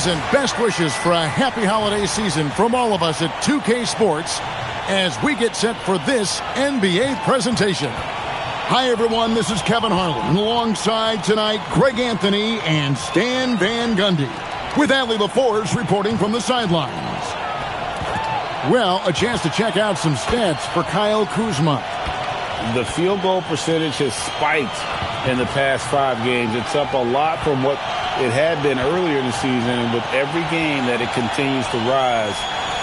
Greetings and best wishes for a happy holiday season from all of us at 2K Sports as we get set for this NBA presentation. Hi, everyone. This is Kevin Harlan. Alongside tonight, Greg Anthony and Stan Van Gundy, with Allie LaForce reporting from the sidelines. Well, a chance to check out some stats for Kyle Kuzma. The field goal percentage has spiked in the past 5 games. It's up a lot from what it had been earlier in the season, and with every game that it continues to rise,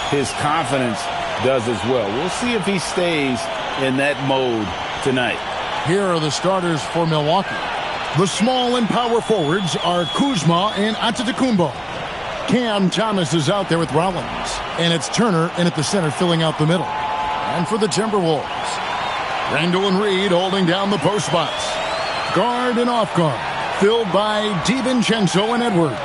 his confidence does as well. We'll see if he stays in that mode tonight. Here are the starters for Milwaukee. The small and power forwards are Kuzma and Antetokounmpo. Cam Thomas is out there with Rollins, and it's Turner in at the center filling out the middle. And for the Timberwolves, Randall and Reed holding down the post spots. Guard and off guard, filled by DiVincenzo and Edwards.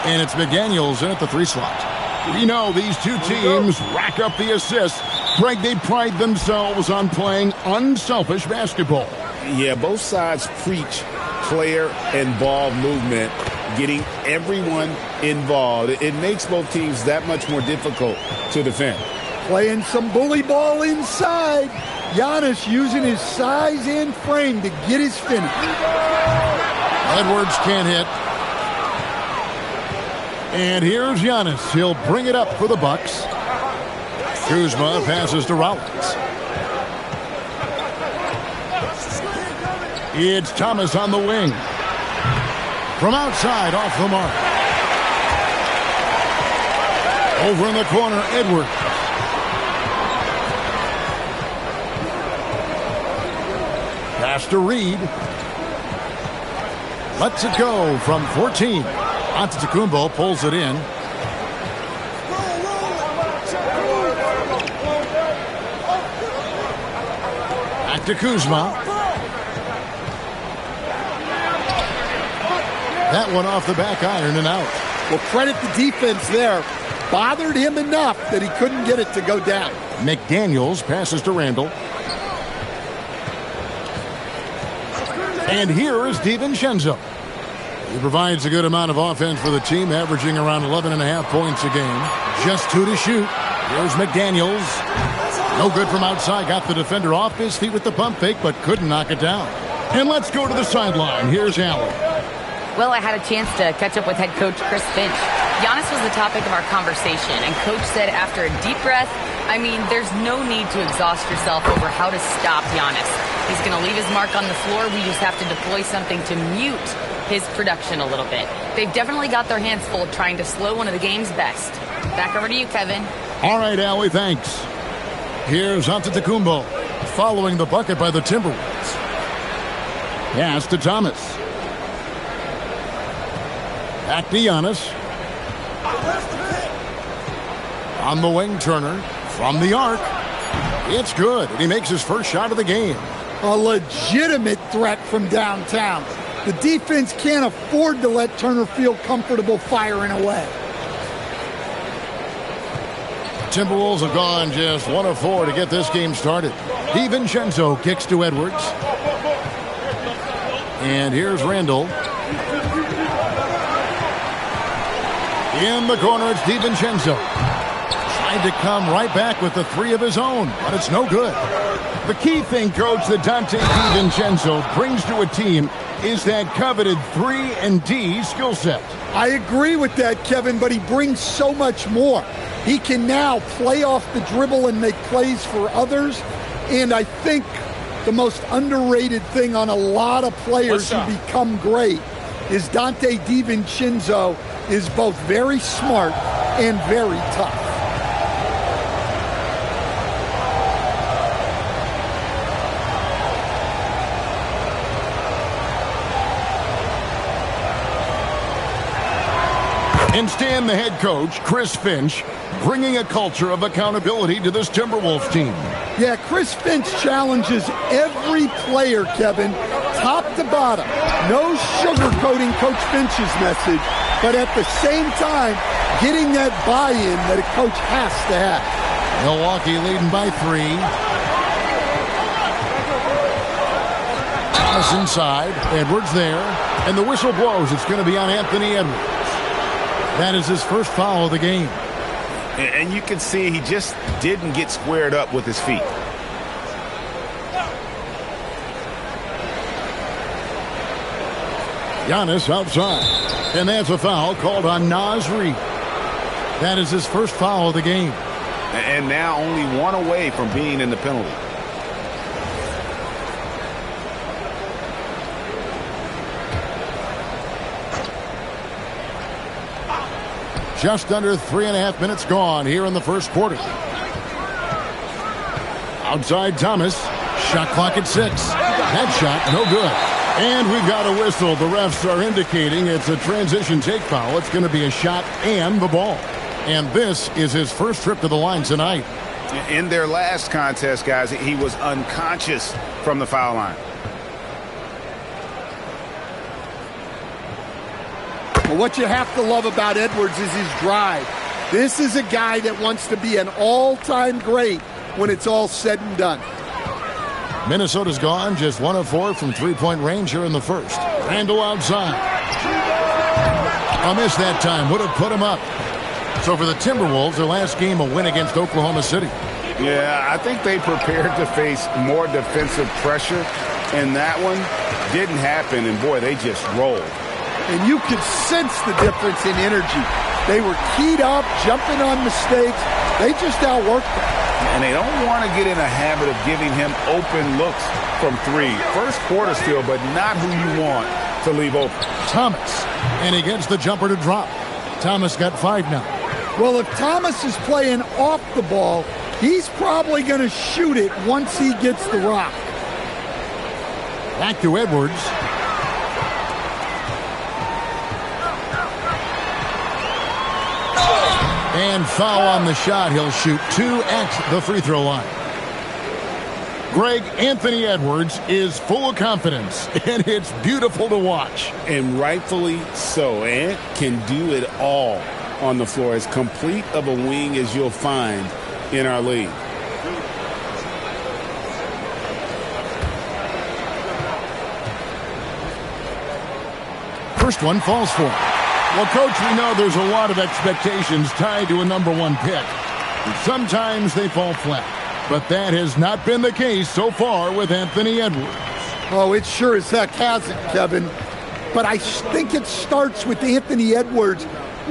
And it's McDaniels in at the 3 slot. We know these two teams rack up the assists. Greg, they pride themselves on playing unselfish basketball. Yeah, both sides preach player and ball movement, getting everyone involved. It makes both teams that much more difficult to defend. Playing some bully ball inside. Giannis using his size and frame to get his finish. Edwards can't hit. And here's Giannis. He'll bring it up for the Bucks. Kuzma passes to Rollins. It's Thomas on the wing. From outside, off the mark. Over in the corner, Edwards. Pass to Reed. Lets it go from 14. Antetokounmpo pulls it in. Back to Kuzma. That one off the back iron and out. Well, credit the defense there. Bothered him enough that he couldn't get it to go down. McDaniels passes to Randall. And here is DiVincenzo. He provides a good amount of offense for the team, averaging around 11.5 points a game. Just 2 to shoot. Here's McDaniels. No good from outside. Got the defender off his feet with the pump fake, but couldn't knock it down. And let's go to the sideline. Here's Allen. Well, I had a chance to catch up with head coach Chris Finch. Giannis was the topic of our conversation, and coach said after a deep breath, I mean, there's no need to exhaust yourself over how to stop Giannis. He's going to leave his mark on the floor. We just have to deploy something to mute his production a little bit. They've definitely got their hands full trying to slow one of the game's best. Back over to you, Kevin. All right, Allie, thanks. Here's Antetokounmpo following the bucket by the Timberwolves. Pass to Thomas. Back to Giannis. On the wing, Turner. From the arc. It's good. And he makes his first shot of the game. A legitimate threat from downtown. The defense can't afford to let Turner feel comfortable firing away. Timberwolves have gone just 1 of 4 to get this game started. DiVincenzo kicks to Edwards. And here's Randall. In the corner, it's DiVincenzo. Tried to come right back with the 3 of his own, but it's no good. The key thing, Coach, that Dante DiVincenzo brings to a team is that coveted 3-and-D skill set. I agree with that, Kevin, but he brings so much more. He can now play off the dribble and make plays for others, and I think the most underrated thing on a lot of players who become great is Dante DiVincenzo is both very smart and very tough. And Stan, the head coach, Chris Finch, bringing a culture of accountability to this Timberwolves team. Yeah, Chris Finch challenges every player, Kevin, top to bottom. No sugarcoating Coach Finch's message, but at the same time, getting that buy-in that a coach has to have. Milwaukee leading by 3. Thomas inside. Edwards there. And the whistle blows. It's going to be on Anthony Edwards. That is his first foul of the game. And you can see he just didn't get squared up with his feet. Giannis outside. And that's a foul called on Naz Reid. That is his first foul of the game. And now only one away from being in the penalty. Just under 3.5 minutes gone here in the first quarter. Outside Thomas. Shot clock at 6. That shot, no good. And we've got a whistle. The refs are indicating it's a transition take foul. It's going to be a shot and the ball. And this is his first trip to the line tonight. In their last contest, guys, he was unconscious from the foul line. Well, what you have to love about Edwards is his drive. This is a guy that wants to be an all-time great when it's all said and done. Minnesota's gone just 1 of 4 from three-point range here in the first. Randall outside. A miss that time. Would have put him up. So for the Timberwolves, their last game, a win against Oklahoma City. Yeah, I think they prepared to face more defensive pressure, and that one didn't happen, and boy, they just rolled. And you could sense the difference in energy. They were keyed up, jumping on mistakes. They just outworked them. And they don't want to get in a habit of giving him open looks from 3. First quarter still, but not who you want to leave open. Thomas, and he gets the jumper to drop. Thomas got 5 now. Well, if Thomas is playing off the ball, he's probably going to shoot it once he gets the rock. Back to Edwards. And foul on the shot. He'll shoot 2 at the free throw line. Greg, Anthony Edwards is full of confidence, and it's beautiful to watch. And rightfully so. Ant can do it all on the floor. As complete of a wing as you'll find in our league. First one falls for him. Well, Coach, we know there's a lot of expectations tied to a #1 pick. And sometimes they fall flat. But that has not been the case so far with Anthony Edwards. Oh, it sure as heck hasn't, Kevin. But I think it starts with Anthony Edwards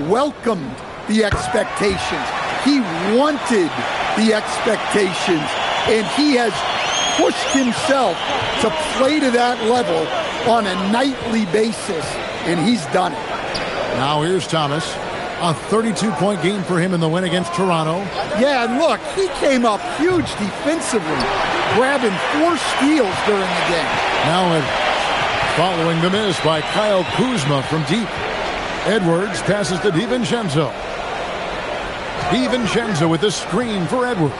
welcomed the expectations. He wanted the expectations. And he has pushed himself to play to that level on a nightly basis. And he's done it. Now here's Thomas. A 32-point game for him in the win against Toronto. Yeah, and look, he came up huge defensively, grabbing 4 steals during the game. Now following the miss by Kyle Kuzma from deep. Edwards passes to DiVincenzo. DiVincenzo with the screen for Edwards.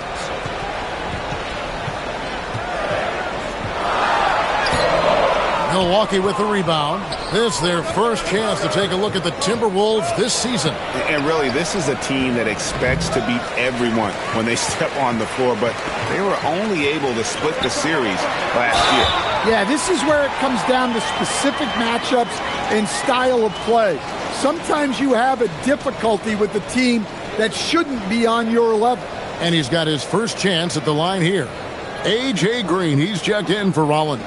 Milwaukee with the rebound. This is their first chance to take a look at the Timberwolves this season. And really, this is a team that expects to beat everyone when they step on the floor, but they were only able to split the series last year. Yeah, this is where it comes down to specific matchups and style of play. Sometimes you have a difficulty with the team that shouldn't be on your level. And he's got his first chance at the line here. A.J. Green, he's checked in for Rollins.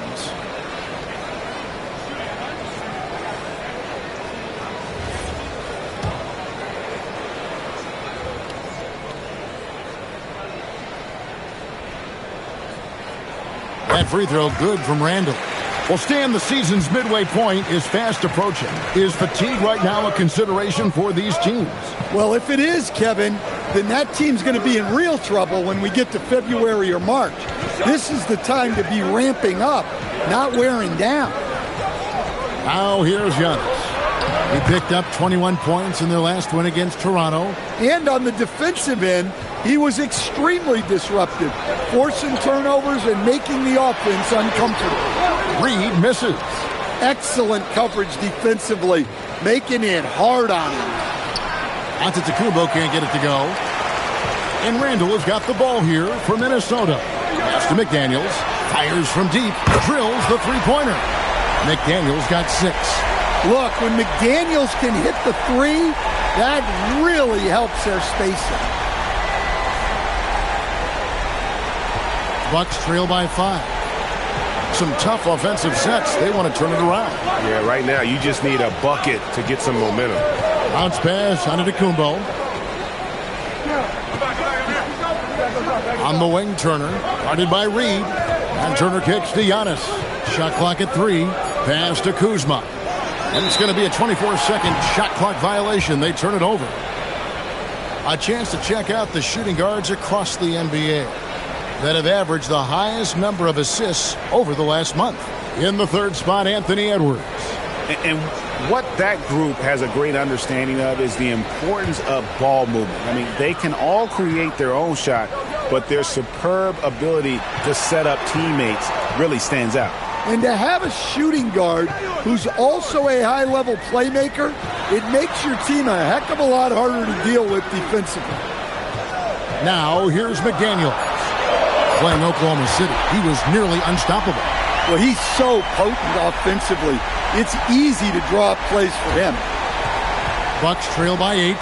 That free throw good from Randall. Well, Stan, the season's midway point is fast approaching. Is fatigue right now a consideration for these teams? Well, if it is, Kevin, then that team's going to be in real trouble when we get to February or March. This is the time to be ramping up, not wearing down. Now here's Giannis. He picked up 21 points in their last win against Toronto. And on the defensive end, he was extremely disruptive, forcing turnovers and making the offense uncomfortable. Reed misses. Excellent coverage defensively, making it hard on him. Antetokounmpo can't get it to go. And Randall has got the ball here for Minnesota. Pass to McDaniels. Fires from deep. Drills the three-pointer. McDaniels got 6. Look, when McDaniels can hit the three, that really helps their spacing. Bucks trail by 5. Some tough offensive sets. They want to turn it around. Yeah, right now you just need a bucket to get some momentum. Bounce pass Antetokounmpo. On the wing, Turner. Guarded by Reed. And Turner kicks to Giannis. Shot clock at 3. Pass to Kuzma. And it's going to be a 24-second shot clock violation. They turn it over. A chance to check out the shooting guards across the NBA that have averaged the highest number of assists over the last month. In the third spot, Anthony Edwards. And what that group has a great understanding of is the importance of ball movement. I mean, they can all create their own shot, but their superb ability to set up teammates really stands out. And to have a shooting guard who's also a high-level playmaker, it makes your team a heck of a lot harder to deal with defensively. Now, here's McDaniels. Playing Oklahoma City, he was nearly unstoppable. Well, he's so potent offensively. It's easy to draw up plays for him. Bucks trail by 8.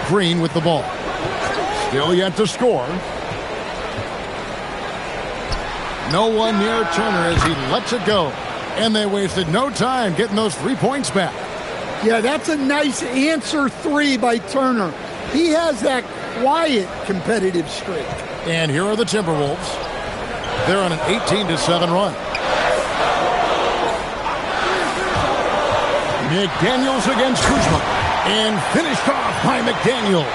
Green with the ball. Still yet to score. No one near Turner as he lets it go. And they wasted no time getting those 3 points back. Yeah, that's a nice answer 3 by Turner. He has that quiet competitive streak. And here are the Timberwolves. They're on an 18-7 run. McDaniels against Kuzma. And finished off by McDaniels.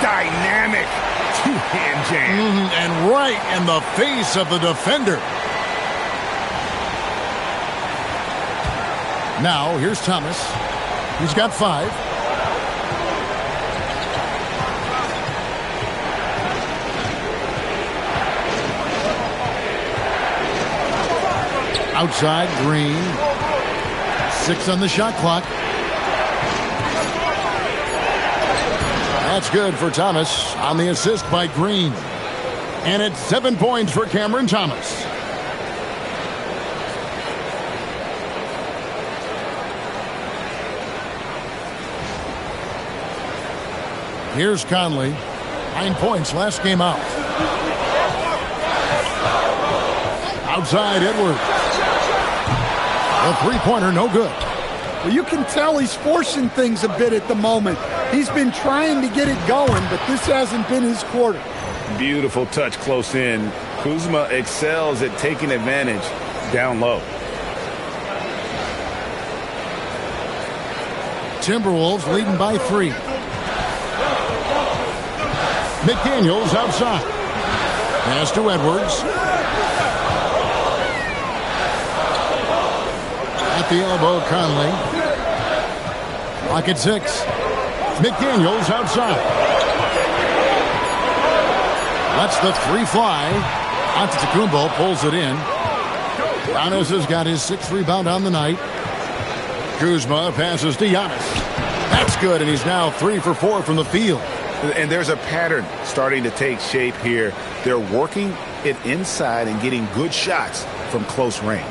Dynamic two-hand jam. And right in the face of the defender. Now, here's Thomas. He's got 5. Outside, Green. 6 on the shot clock. That's good for Thomas on the assist by Green. And it's 7 points for Cameron Thomas. Here's Conley. 9 points last game out. Outside, Edwards. A three-pointer, no good. Well, you can tell he's forcing things a bit at the moment. He's been trying to get it going, but this hasn't been his quarter. Beautiful touch close in. Kuzma excels at taking advantage down low. Timberwolves leading by 3. McDaniels outside. Pass to Edwards. At the elbow, Conley. Clock at 6. McDaniels outside. Lets the 3 fly. Antetokounmpo pulls it in. Giannis has got his 6th rebound on the night. Kuzma passes to Giannis. That's good, and he's now 3 for 4 from the field. And there's a pattern starting to take shape here. They're working it inside and getting good shots from close range.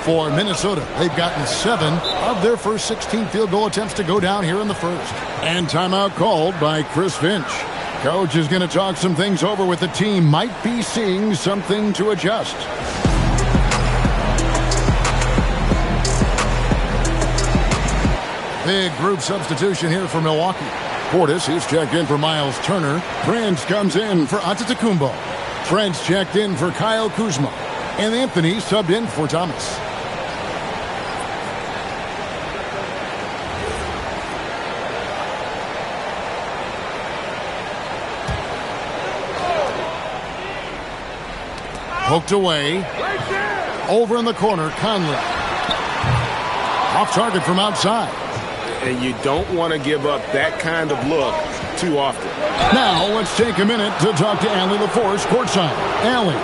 For Minnesota, they've gotten 7 of their first 16 field goal attempts to go down here in the first. And timeout called by Chris Finch. Coach is going to talk some things over with the team. Might be seeing something to adjust. Big group substitution here for Milwaukee. Portis, he's checked in for Miles Turner. Prince comes in for Antetokounmpo. Trent's checked in for Kyle Kuzma. And Anthony subbed in for Thomas. Poked away. Over in the corner, Conley. Off target from outside. And you don't want to give up that kind of look too often. Now, let's take a minute to talk to Allie LaForce courtside. Allie.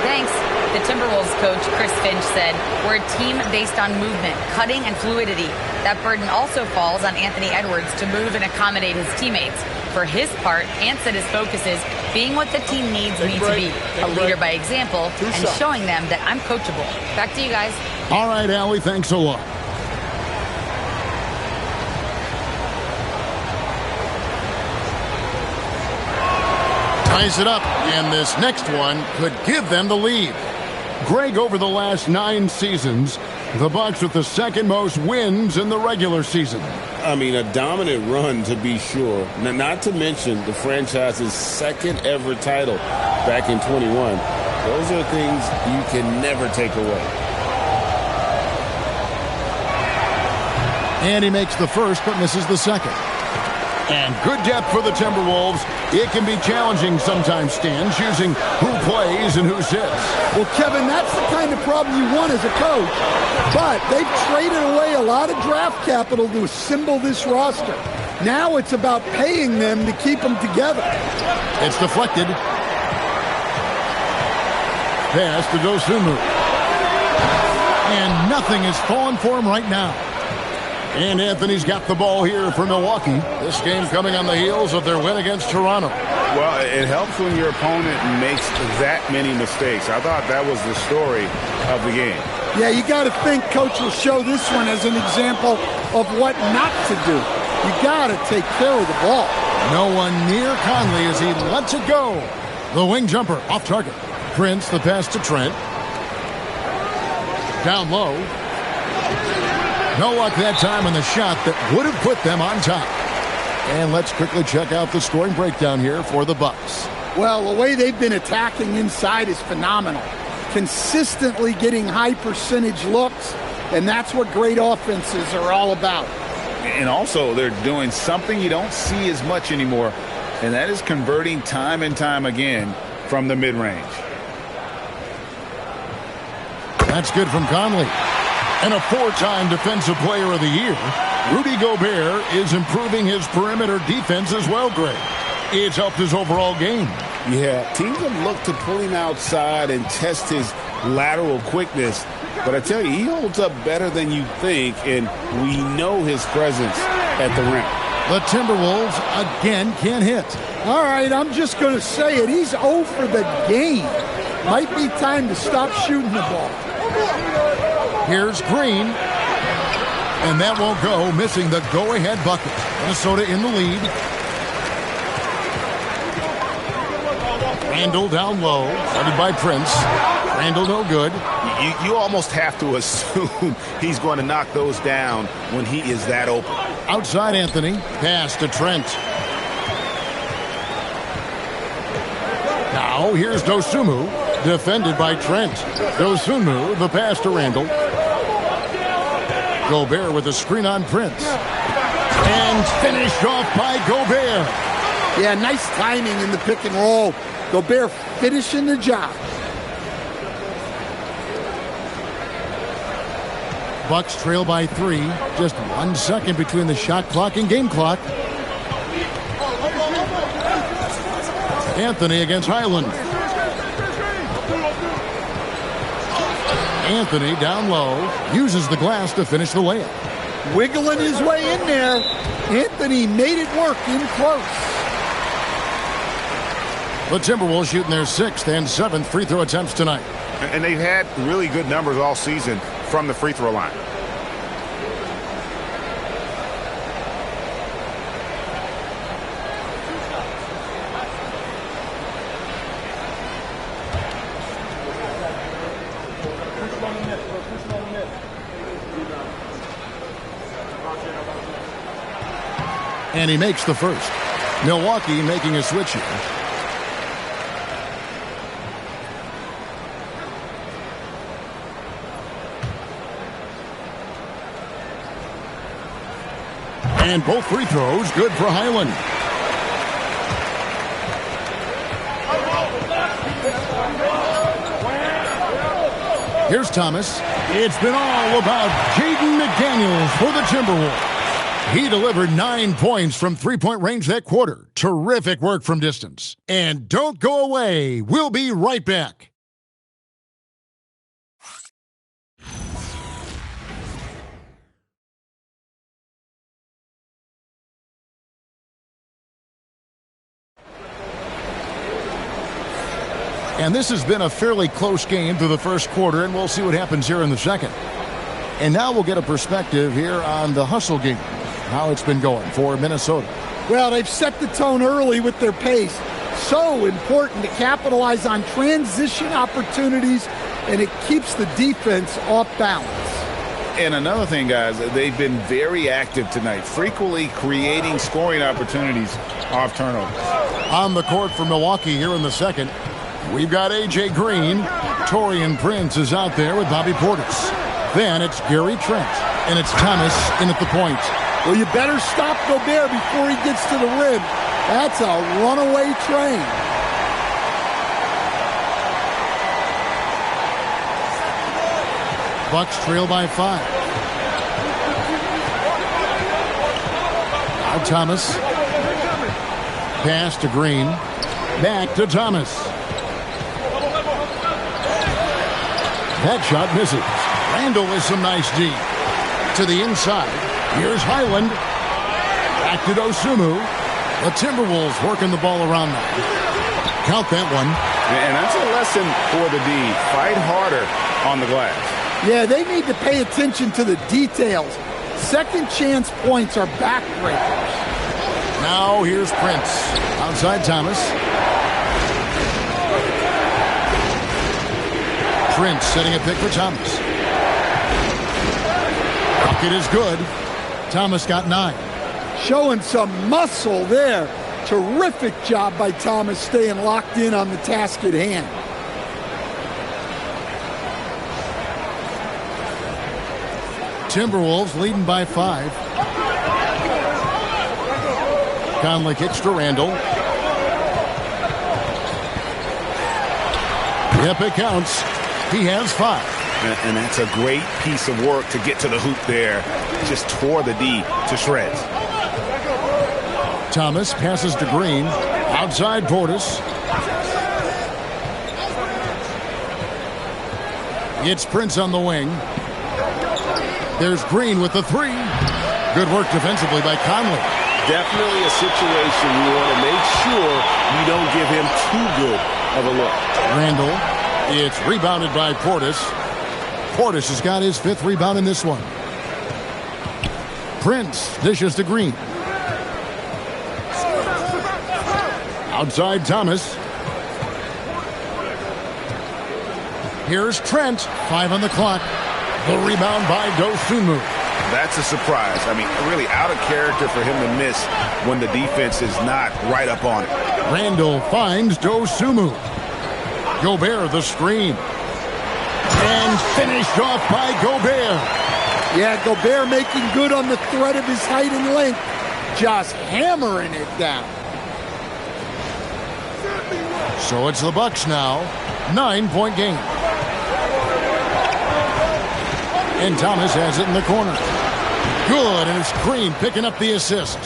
Thanks. The Timberwolves coach, Chris Finch, said, "We're a team based on movement, cutting, and fluidity. That burden also falls on Anthony Edwards to move and accommodate his teammates. For his part, Ant said his focus is being what the team needs me to be, a leader by example, and showing them that I'm coachable. Back to you guys. All right, Allie, thanks a lot. Ties it up, and this next one could give them the lead. Greg, over the last 9 seasons, the Bucks with the second most wins in the regular season. I mean, a dominant run to be sure. Not to mention the franchise's second ever title back in 21. Those are things you can never take away. And he makes the first but misses the second. And good depth for the Timberwolves. It can be challenging sometimes, Stan, choosing who plays and who sits. Well, Kevin, that's the kind of problem you want as a coach. But they've traded away a lot of draft capital to assemble this roster. Now it's about paying them to keep them together. It's deflected. Pass to Dosunmu. And nothing is falling for him right now. And Anthony's got the ball here for Milwaukee. This game coming on the heels of their win against Toronto. Well, it helps when your opponent makes that many mistakes. I thought that was the story of the game. Yeah, you got to think Coach will show this one as an example of what not to do. You got to take care of the ball. No one near Conley as he lets it go. The wing jumper off target. Prince, the pass to Trent. Down low. No luck that time on the shot that would have put them on top. And let's quickly check out the scoring breakdown here for the Bucks. Well, the way they've been attacking inside is phenomenal. Consistently getting high percentage looks, and that's what great offenses are all about. And also, they're doing something you don't see as much anymore, and that is converting time and time again from the mid-range. That's good from Conley. And a 4-time Defensive Player of the Year, Rudy Gobert is improving his perimeter defense as well, Greg. It's helped his overall game. Yeah, teams have looked to pull him outside and test his lateral quickness. But I tell you, he holds up better than you think, and we know his presence at the rim. The Timberwolves again can't hit. All right, I'm just going to say it. He's 0 for the game. Might be time to stop shooting the ball. Here's Green. And that won't go, missing the go-ahead bucket. Minnesota in the lead. Randall down low, guarded by Prince. Randall no good. You almost have to assume he's going to knock those down when he is that open. Outside Anthony, pass to Trent. Now here's Dosunmu, defended by Trent. Dosunmu, the pass to Randall. Gobert with a screen on Prince. And finished off by Gobert. Yeah, nice timing in the pick and roll. Gobert finishing the job. Bucks trail by 3. Just 1 second between the shot clock and game clock. Anthony against Highland. Anthony down low, uses the glass to finish the layup. Wiggling his way in there. Anthony made it work in close. The Timberwolves shooting their 6th and 7th free throw attempts tonight. And they've had really good numbers all season from the free throw line. And he makes the first. Milwaukee making a switch here. And both free throws good for Highland. Here's Thomas. It's been all about Jaden McDaniels for the Timberwolves. He delivered 9 points from three-point range that quarter. Terrific work from distance. And don't go away. We'll be right back. And this has been a fairly close game through the first quarter, and we'll see what happens here in the second. And now we'll get a perspective here on the hustle game, how it's been going for Minnesota. Well, they've set the tone early with their pace. So important to capitalize on transition opportunities, and it keeps the defense off balance. And another thing, guys, they've been very active tonight, frequently creating scoring opportunities off turnovers. On the court for Milwaukee here in the second, we've got A.J. Green. Taurean Prince is out there with Bobby Portis. Then it's Gary Trent, and it's Thomas in at the point. Well, you better stop Gobert before he gets to the rim. That's a runaway train. Bucks trail by 5. Now Thomas. Pass to Green. Back to Thomas. That shot misses. Randall with some nice D. To the inside. Here's Highland. Back to Dosunmu. The Timberwolves working the ball around now. Count that one. And that's a lesson for the D. Fight harder on the glass. Yeah, they need to pay attention to the details. Second chance points are backbreakers. Now here's Prince. Outside Thomas. Prince setting a pick for Thomas. Bucket is good. Thomas got 9. Showing some muscle there. Terrific job by Thomas staying locked in on the task at hand. Timberwolves leading by 5. Conley kicks to Randall. Yep, it counts. He has 5. And that's a great piece of work to get to the hoop there. Just tore the D to shreds. Thomas passes to Green. Outside Portis. It's Prince on the wing. There's Green with the 3. Good work defensively by Conley. Definitely a situation you want to make sure you don't give him too good of a look. Randall. It's rebounded by Portis. Portis has got his 5th rebound in this one. Prince dishes to Green. Outside Thomas. Here's Trent. 5 on the clock. The rebound by Dosunmu. That's a surprise. I mean, really out of character for him to miss when the defense is not right up on it. Randall finds Dosunmu. Gobert the screen. And finished off by Gobert. Yeah, Gobert making good on the threat of his height and length. Just hammering it down. So it's the Bucks now. 9-point game. And Thomas has it in the corner. Good, and it's Green picking up the assist.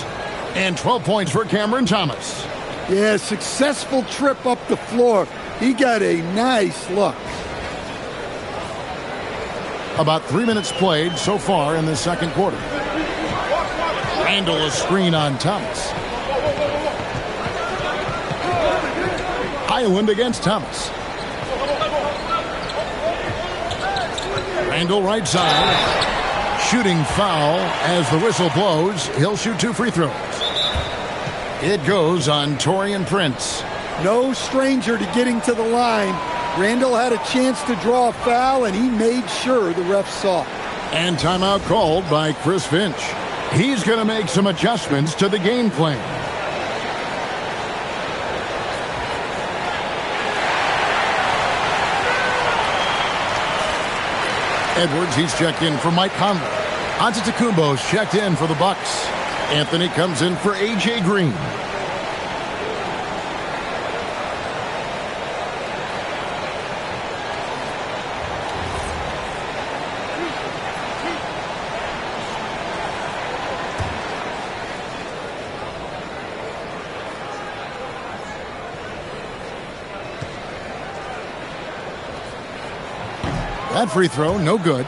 And 12 points for Cameron Thomas. Yeah, successful trip up the floor. He got a nice look. About 3 minutes played so far in the second quarter. Randall a screen on Thomas. Highland against Thomas. Randall right side. Shooting foul as the whistle blows. He'll shoot 2 free throws. It goes on Taurean Prince. No stranger to getting to the line. Randall had a chance to draw a foul, and he made sure the ref saw. And timeout called by Chris Finch. He's going to make some adjustments to the game plan. Edwards, he's checked in for Mike Conley. Antetokounmpo's checked in for the Bucks. Anthony comes in for A.J. Green. That free throw, no good.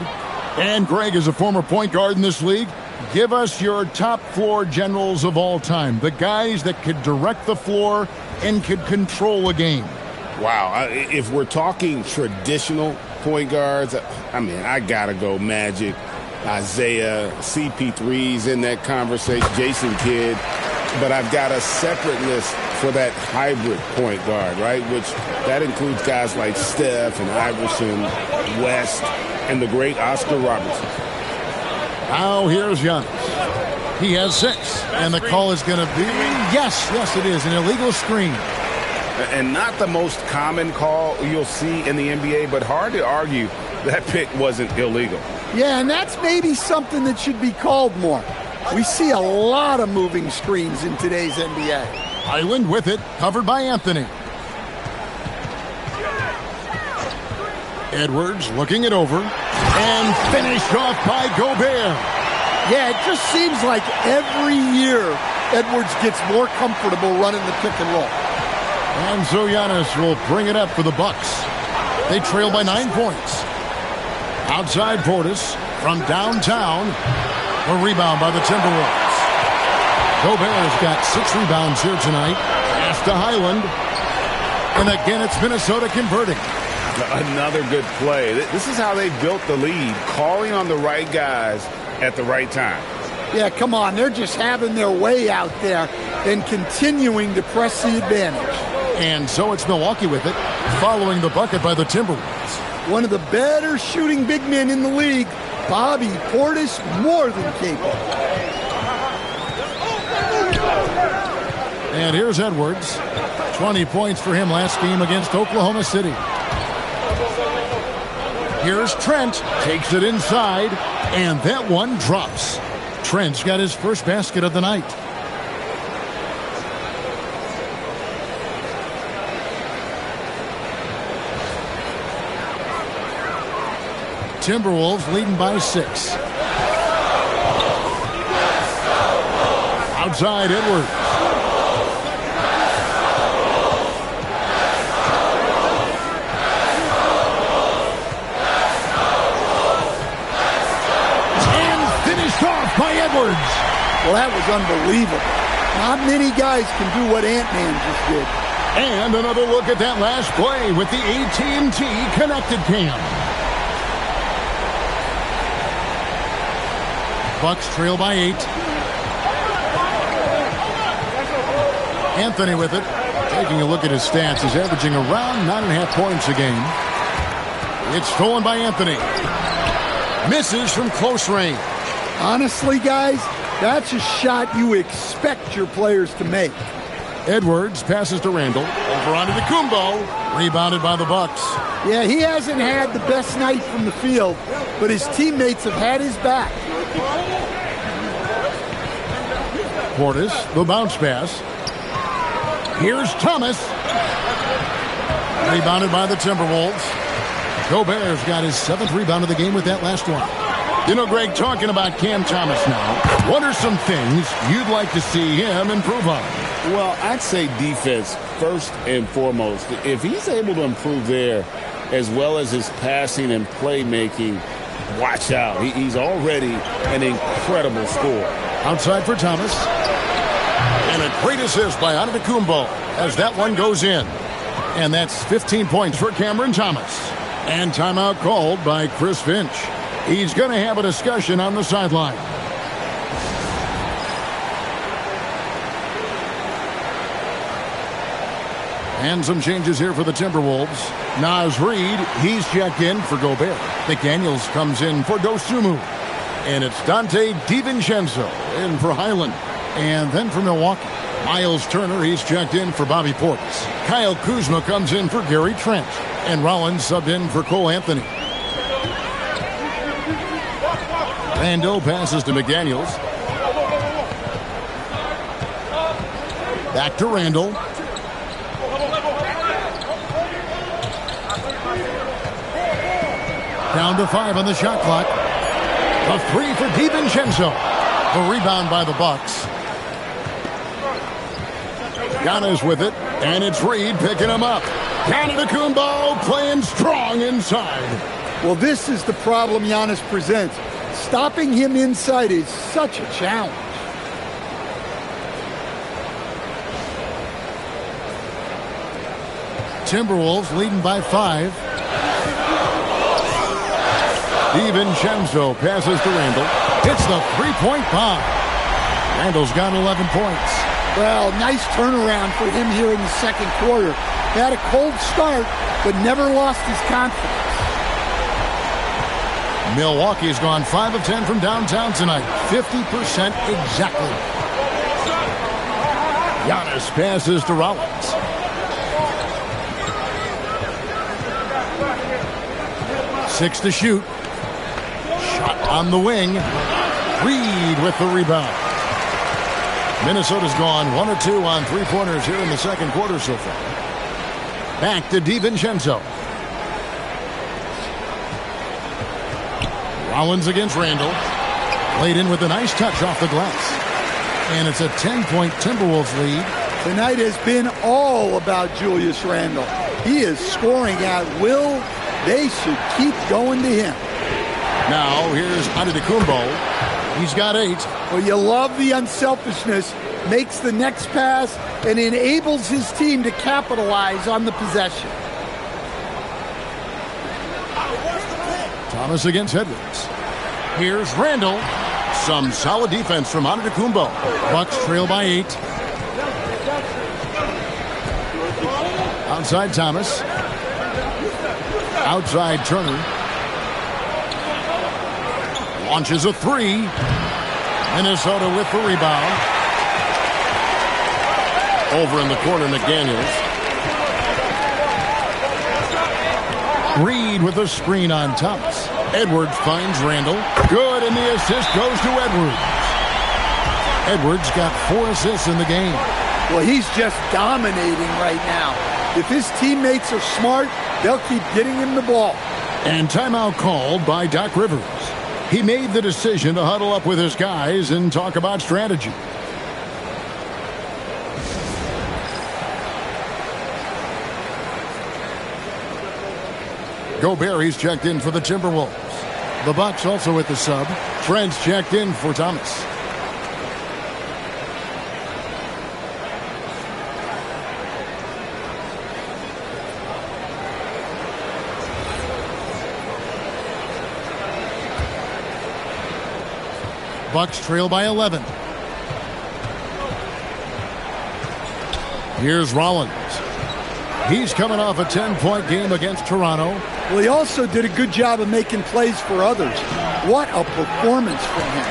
And Greg is a former point guard in this league. Give us your top floor generals of all time. The guys that could direct the floor and could control a game. Wow. If we're talking traditional point guards, I mean, I got to go Magic, Isaiah, CP3's in that conversation, Jason Kidd. But I've got a separate list for that hybrid point guard, right? Which that includes guys like Steph and Iverson, West, and the great Oscar Robertson. Now here's Giannis. He has 6, and the call is going to be, yes, it is, an illegal screen. And not the most common call you'll see in the NBA, but hard to argue that pick wasn't illegal. Yeah, and that's maybe something that should be called more. We see a lot of moving screens in today's NBA. Island with it, covered by Anthony. Edwards looking it over, and finished off by Gobert. Yeah, it just seems like every year Edwards gets more comfortable running the pick and roll. And so Giannis will bring it up for the Bucks. They trail by 9 points. Outside Portis from downtown. A rebound by the Timberwolves. Gobert's got 6 rebounds here tonight. Pass to Highland. And again, it's Minnesota converting. Another good play. This is how they built the lead, calling on the right guys at the right time. Yeah, come on. They're just having their way out there and continuing to press the advantage. And so it's Milwaukee with it, following the bucket by the Timberwolves. One of the better shooting big men in the league, Bobby Portis, more than capable. And here's Edwards. 20 points for him last game against Oklahoma City. Here's Trent, takes it inside, and that one drops. Trent's got his first basket of the night. Timberwolves leading by 6. Outside Edwards. And finished off by Edwards. Well, that was unbelievable. Not many guys can do what Ant-Man just did. And another look at that last play with the AT&T Connected Cam. Bucks trail by 8. Anthony with it. Taking a look at his stats, he's averaging around 9.5 points a game. It's stolen by Anthony. Misses from close range. Honestly, guys, that's a shot you expect your players to make. Edwards passes to Randall. Over onto the Kumbo. Rebounded by the Bucks. Yeah, he hasn't had the best night from the field, but his teammates have had his back. Portis, the bounce pass. Here's Thomas. Rebounded by the Timberwolves. Gobert's got his 7th rebound of the game with that last one. You know, Greg, talking about Cam Thomas now, what are some things you'd like to see him improve on? Well, I'd say defense first and foremost. If he's able to improve there, as well as his passing and playmaking, watch out. He's already an incredible scorer. Outside for Thomas. And a great assist by Antetokounmpo as that one goes in. And that's 15 points for Cameron Thomas. And timeout called by Chris Finch. He's going to have a discussion on the sideline. And some changes here for the Timberwolves. Naz Reid, he's checked in for Gobert. McDaniels comes in for Dosunmu. And it's Dante DiVincenzo in for Highland. And then for Milwaukee, Miles Turner, he's checked in for Bobby Portis. Kyle Kuzma comes in for Gary Trent. And Rollins subbed in for Cole Anthony. Randall passes to McDaniels. Back to Randall. Down to 5 on the shot clock. A 3 for DiVincenzo. The rebound by the Bucks. Giannis with it, and it's Reid picking him up. Antetokounmpo playing strong inside. Well, this is the problem Giannis presents. Stopping him inside is such a challenge. Timberwolves leading by 5. DiVincenzo passes to Randall. Hits the three-point bomb. Randall's got 11 points. Well, nice turnaround for him here in the second quarter. Had a cold start, but never lost his confidence. Milwaukee's gone 5 of 10 from downtown tonight. 50% exactly. Giannis passes to Rollins. Six to shoot. Shot on the wing. Reed with the rebound. Minnesota's gone 1 or 2 on three-pointers here in the second quarter so far. Back to DiVincenzo. Rollins against Randall. Played in with a nice touch off the glass. And it's a 10-point Timberwolves lead. Tonight has been all about Julius Randle. He is scoring at will. They should keep going to him. Now here's Antetokounmpo. He's got 8. Well, you love the unselfishness. Makes the next pass and enables his team to capitalize on the possession. Thomas against Edwards. Here's Randall. Some solid defense from Antetokounmpo. Bucks trail by 8. Outside Thomas. Outside Turner. Launches a 3. Minnesota with the rebound. Over in the corner, McDaniels. Reed with a screen on Thomas. Edwards finds Randall. Good, and the assist goes to Edwards. Edwards got 4 assists in the game. Well, he's just dominating right now. If his teammates are smart, they'll keep getting him the ball. And timeout called by Doc Rivers. He made the decision to huddle up with his guys and talk about strategy. Gobert, he's checked in for the Timberwolves. The Bucks also with the sub. Trent's checked in for Thomas. Bucks trail by 11. Here's Rollins. He's coming off a 10-point game against Toronto. Well, he also did a good job of making plays for others. What a performance from him.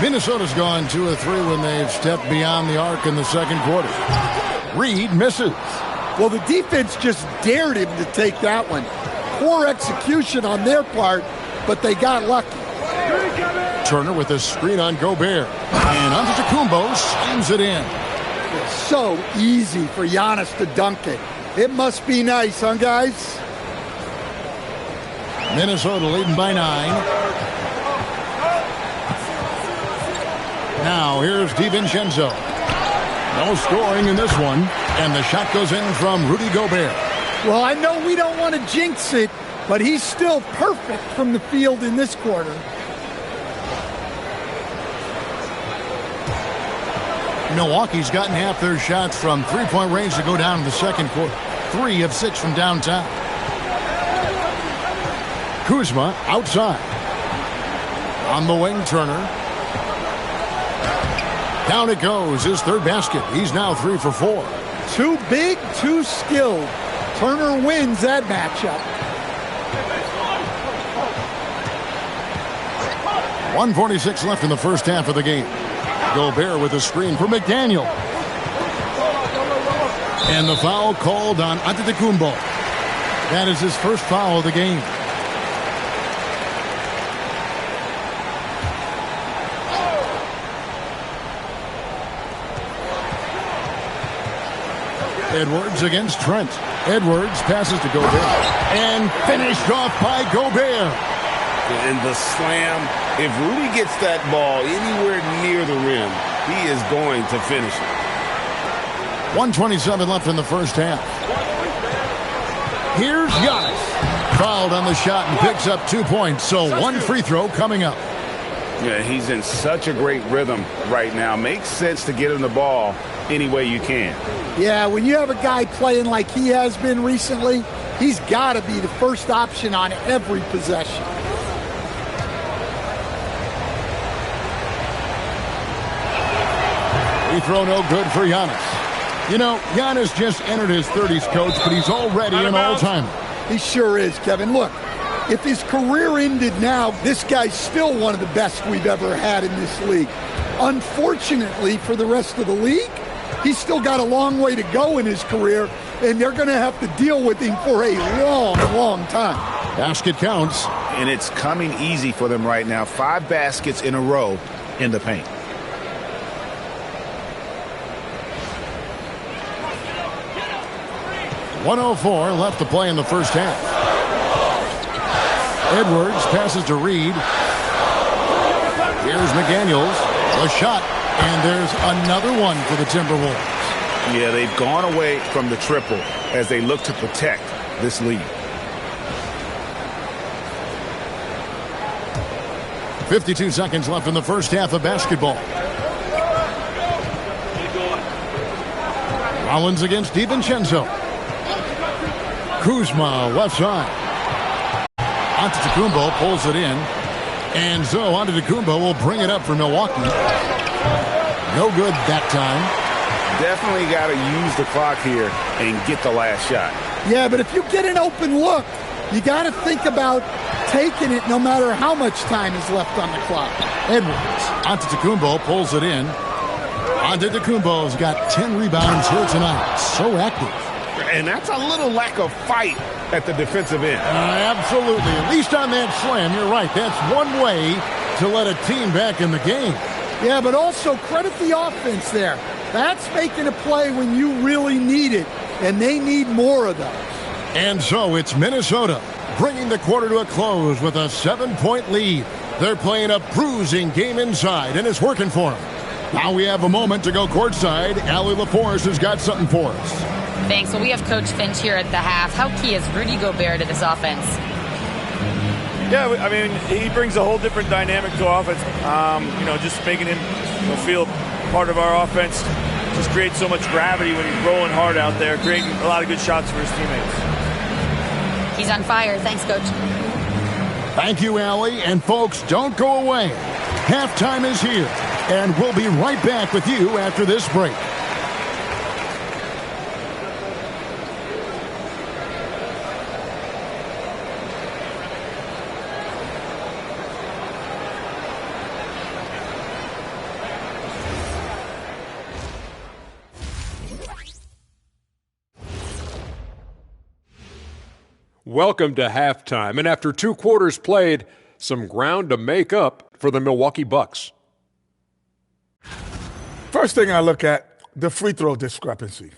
Minnesota's gone 2 of 3 when they've stepped beyond the arc in the second quarter. Reed misses. Well, the defense just dared him to take that one. Poor execution on their part, but they got lucky. Turner with a screen on Gobert. And Antetokounmpo slams it in. It's so easy for Giannis to dunk it. It must be nice, huh, guys? Minnesota leading by 9. Now here's DiVincenzo. No scoring in this one. And the shot goes in from Rudy Gobert. Well, I know we don't want to jinx it, but he's still perfect from the field in this quarter. Milwaukee's gotten half their shots from three-point range to go down in the second quarter. 3 of 6 from downtown. Kuzma outside. On the wing, Turner. Down it goes. His third basket. He's now 3 for 4. Too big, too skilled. Turner wins that matchup. 1:46 left in the first half of the game. Gobert with a screen for McDaniel. And the foul called on Antetokounmpo. That is his first foul of the game. Edwards against Trent. Edwards passes to Gobert. And finished off by Gobert. And the slam. If Rudy gets that ball anywhere near the rim, he is going to finish it. 1:27 left in the first half. Here's Giannis. Fouled on the shot and picks up 2 points. So 1 free throw coming up. Yeah, he's in such a great rhythm right now. Makes sense to get him the ball any way you can. Yeah, when you have a guy playing like he has been recently, he's got to be the first option on every possession. Free throw no good for Giannis. You know, Giannis just entered his 30s, Coach, but he's already an all-timer. He sure is, Kevin. Look, if his career ended now, this guy's still one of the best we've ever had in this league. Unfortunately for the rest of the league, he's still got a long way to go in his career, and they're going to have to deal with him for a long, long time. Basket counts. And it's coming easy for them right now. 5 baskets in a row in the paint. .104 left to play in the first half. Edwards passes to Reed. Here's McDaniels. A shot, and there's another one for the Timberwolves. Yeah, they've gone away from the triple as they look to protect this lead. 52 seconds left in the first half of basketball. Rollins against DiVincenzo. Kuzma, left side. Antetokounmpo pulls it in. And so Antetokounmpo will bring it up for Milwaukee. No good that time. Definitely got to use the clock here and get the last shot. Yeah, but if you get an open look, you got to think about taking it no matter how much time is left on the clock. Edwards. Antetokounmpo pulls it in. Antetokounmpo's got 10 rebounds here tonight. So active. And that's a little lack of fight at the defensive end. Absolutely. At least on that slam, you're right. That's one way to let a team back in the game. Yeah, but also credit the offense there. That's making a play when you really need it, and they need more of those. And so it's Minnesota bringing the quarter to a close with a 7-point lead. They're playing a bruising game inside, and it's working for them. Now we have a moment to go courtside. Allie LaForce has got something for us. Thanks. Well, we have Coach Finch here at the half. How key is Rudy Gobert to this offense? Yeah, I mean, he brings a whole different dynamic to offense. Just making him feel part of our offense just creates so much gravity when he's rolling hard out there, creating a lot of good shots for his teammates. He's on fire. Thanks, Coach. Thank you, Allie. And folks, don't go away. Halftime is here, and we'll be right back with you after this break. Welcome to halftime, and after 2 quarters played, some ground to make up for the Milwaukee Bucks. First thing I look at, the free throw discrepancy.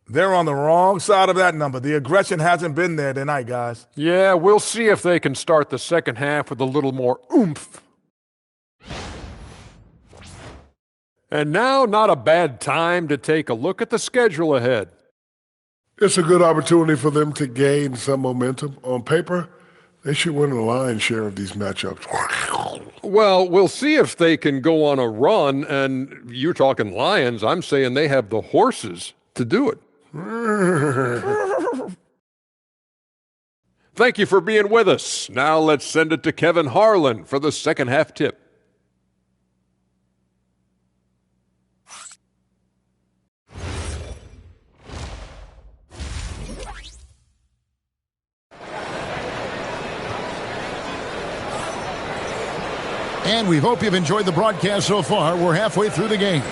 They're on the wrong side of that number. The aggression hasn't been there tonight, guys. Yeah, we'll see if they can start the second half with a little more oomph. And now, not a bad time to take a look at the schedule ahead. It's a good opportunity for them to gain some momentum. On paper, they should win the lion's share of these matchups. Well, we'll see if they can go on a run, and you're talking Lions. I'm saying they have the horses to do it. Thank you for being with us. Now let's send it to Kevin Harlan for the second half tip. And we hope you've enjoyed the broadcast so far. We're halfway through the game.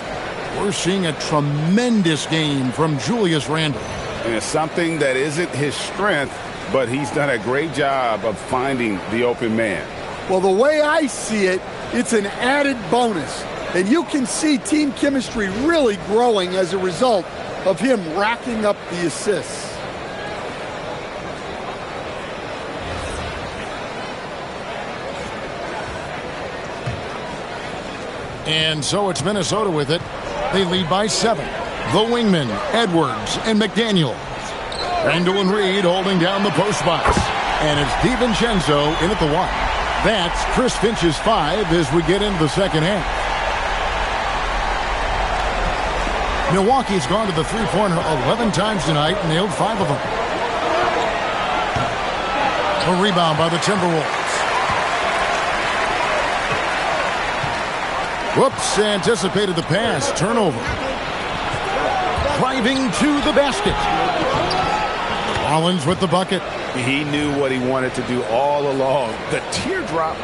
We're seeing a tremendous game from Julius Randle. And it's something that isn't his strength, but he's done a great job of finding the open man. Well, the way I see it, it's an added bonus. And you can see team chemistry really growing as a result of him racking up the assists. And so it's Minnesota with it. They lead by 7. The wingmen, Edwards and McDaniels. Randle and Reed holding down the post spots. And it's DiVincenzo in at the 1. That's Chris Finch's 5 as we get into the second half. Milwaukee's gone to the three-pointer 11 times tonight and nailed 5 of them. A rebound by the Timberwolves. Whoops, anticipated the pass. Turnover. Driving to the basket. Rollins with the bucket. He knew what he wanted to do all along. The teardrop.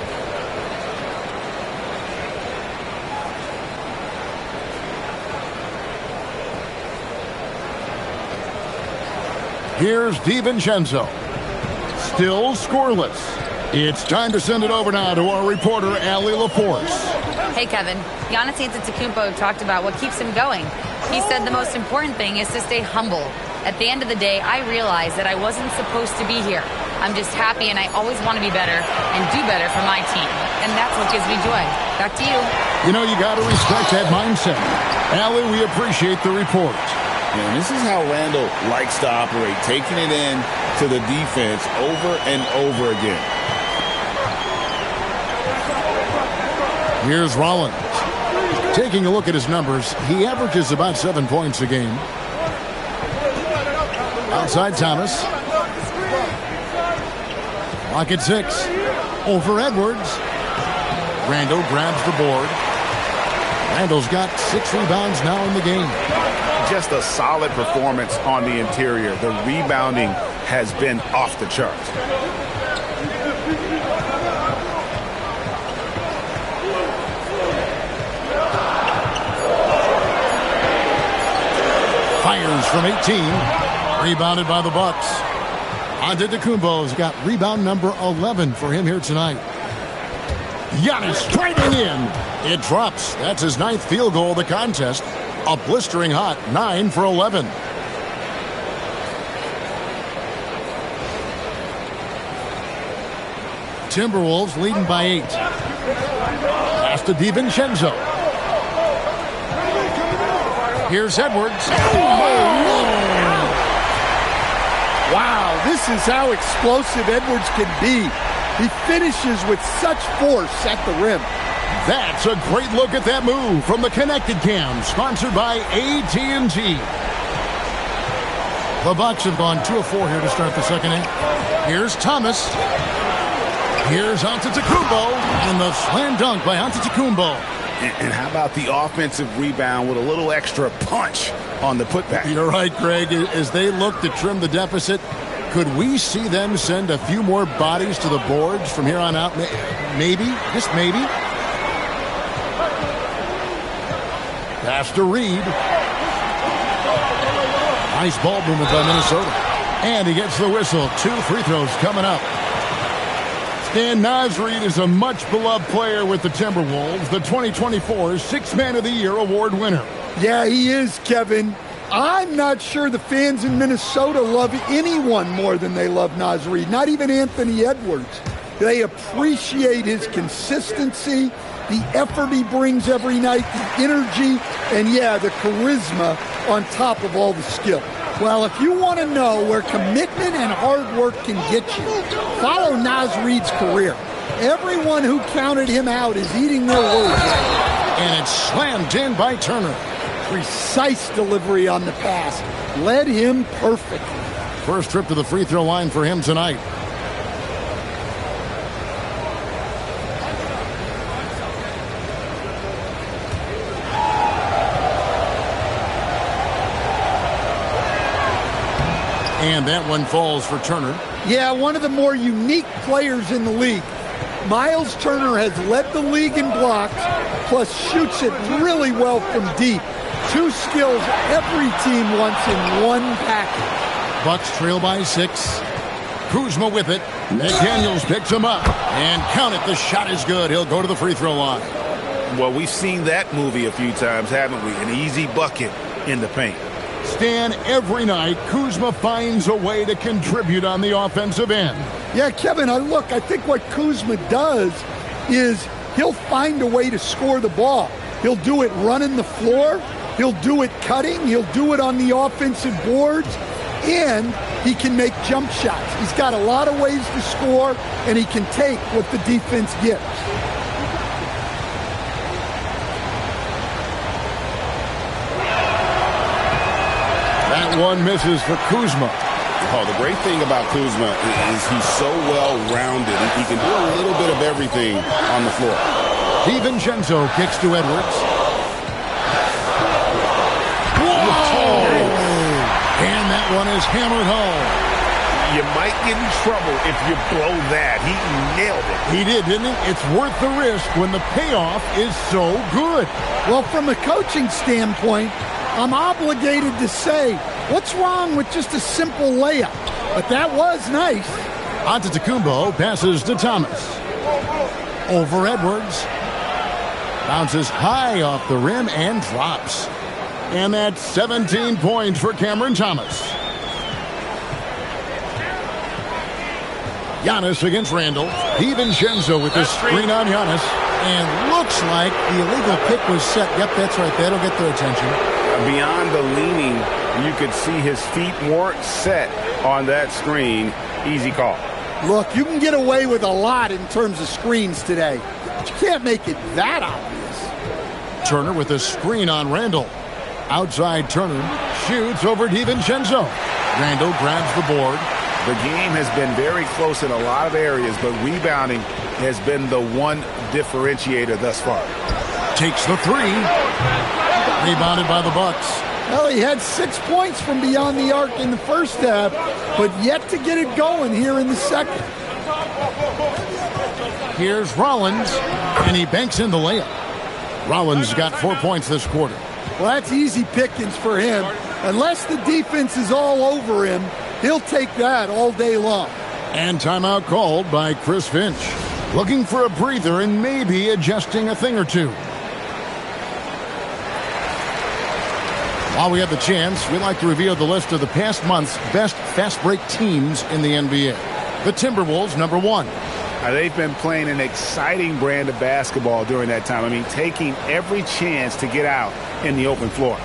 Here's DiVincenzo. Still scoreless. It's time to send it over now to our reporter, Allie LaForce. Hey, Kevin. Giannis Antetokounmpo talked about what keeps him going. He said the most important thing is to stay humble. At the end of the day, I realized that I wasn't supposed to be here. I'm just happy, and I always want to be better and do better for my team. And that's what gives me joy. Back to you. You know, you got to respect that mindset. Allie, we appreciate the report. And this is how Randall likes to operate, taking it in to the defense over and over again. Here's Rollins. Taking a look at his numbers, he averages about 7 points a game. Outside Thomas. Clock at 6. Over Edwards. Randall grabs the board. Randall's got 6 rebounds now in the game. Just a solid performance on the interior. The rebounding has been off the charts. Fires from 18. Rebounded by the Bucks. Antetokounmpo's got rebound number 11 for him here tonight. Giannis driving in. It drops. That's his 9th field goal of the contest. A blistering hot 9 for 11. Timberwolves leading by 8. Pass to DiVincenzo. Here's Edwards. Wow, this is how explosive Edwards can be. He finishes with such force at the rim. That's a great look at that move from the Connected Cam, sponsored by AT&T. The Bucks have gone 2 of 4 here to start the second half. Here's Thomas. Here's Antetokounmpo, and the slam dunk by Antetokounmpo. And how about the offensive rebound with a little extra punch on the putback? You're right, Greg. As they look to trim the deficit, could we see them send a few more bodies to the boards from here on out? Maybe, just maybe. Pass to Reed. Nice ball movement by Minnesota. And he gets the whistle. 2 free throws coming up. Stan Naz Reid is a much-beloved player with the Timberwolves, the 2024 Sixth Man of the Year award winner. Yeah, he is, Kevin. I'm not sure the fans in Minnesota love anyone more than they love Naz Reid, not even Anthony Edwards. They appreciate his consistency, the effort he brings every night, the energy, and yeah, the charisma on top of all the skill. Well, if you want to know where commitment and hard work can get you, follow Naz Reid's career. Everyone who counted him out is eating their words. And it's slammed in by Turner. Precise delivery on the pass. Led him perfectly. First trip to the free throw line for him tonight. And that one falls for Turner. Yeah, one of the more unique players in the league. Miles Turner has led the league in blocks, plus shoots it really well from deep. 2 skills every team wants in one package. Bucks trail by 6. Kuzma with it. McDaniels picks him up. And count it, the shot is good. He'll go to the free throw line. Well, we've seen that movie a few times, haven't we? An easy bucket in the paint. Stan, every night, Kuzma finds a way to contribute on the offensive end. Yeah, Kevin, I think what Kuzma does is he'll find a way to score the ball. He'll do it running the floor. He'll do it cutting. He'll do it on the offensive boards. And he can make jump shots. He's got a lot of ways to score, and he can take what the defense gives. That one misses for Kuzma. Oh, the great thing about Kuzma is he's so well-rounded. He can do a little bit of everything on the floor. DiVincenzo kicks to Edwards. Whoa! And that one is hammered home. You might get in trouble if you blow that. He nailed it. He did, didn't he? It's worth the risk when the payoff is so good. Well, from a coaching standpoint, I'm obligated to say, what's wrong with just a simple layup? But that was nice. Antetokounmpo passes to Thomas. Over Edwards. Bounces high off the rim and drops. And that's 17 points for Cameron Thomas. Giannis against Randall. DiVincenzo with the screen on Giannis. And looks like the illegal kick was set. Yep, that's right. That'll get their attention. Beyond the leaning, you could see his feet weren't set on that screen. Easy call. Look, you can get away with a lot in terms of screens today. But you can't make it that obvious. Turner with a screen on Randall. Outside Turner shoots over DiVincenzo. Randall grabs the board. The game has been very close in a lot of areas, but rebounding has been the one differentiator thus far. Takes the three. Rebounded by the Bucks. Well, he had 6 points from beyond the arc in the first half, but yet to get it going here in the second. Here's Rollins, and he banks in the layup. Rollins got 4 points this quarter. Well, that's easy pickings for him. Unless the defense is all over him, he'll take that all day long. And timeout called by Chris Finch. Looking for a breather and maybe adjusting a thing or two. While we have the chance, we'd like to reveal the list of the past month's best fast break teams in the NBA. The Timberwolves, #1. They've been playing an exciting brand of basketball during that time. I mean, taking every chance to get out in the open floor.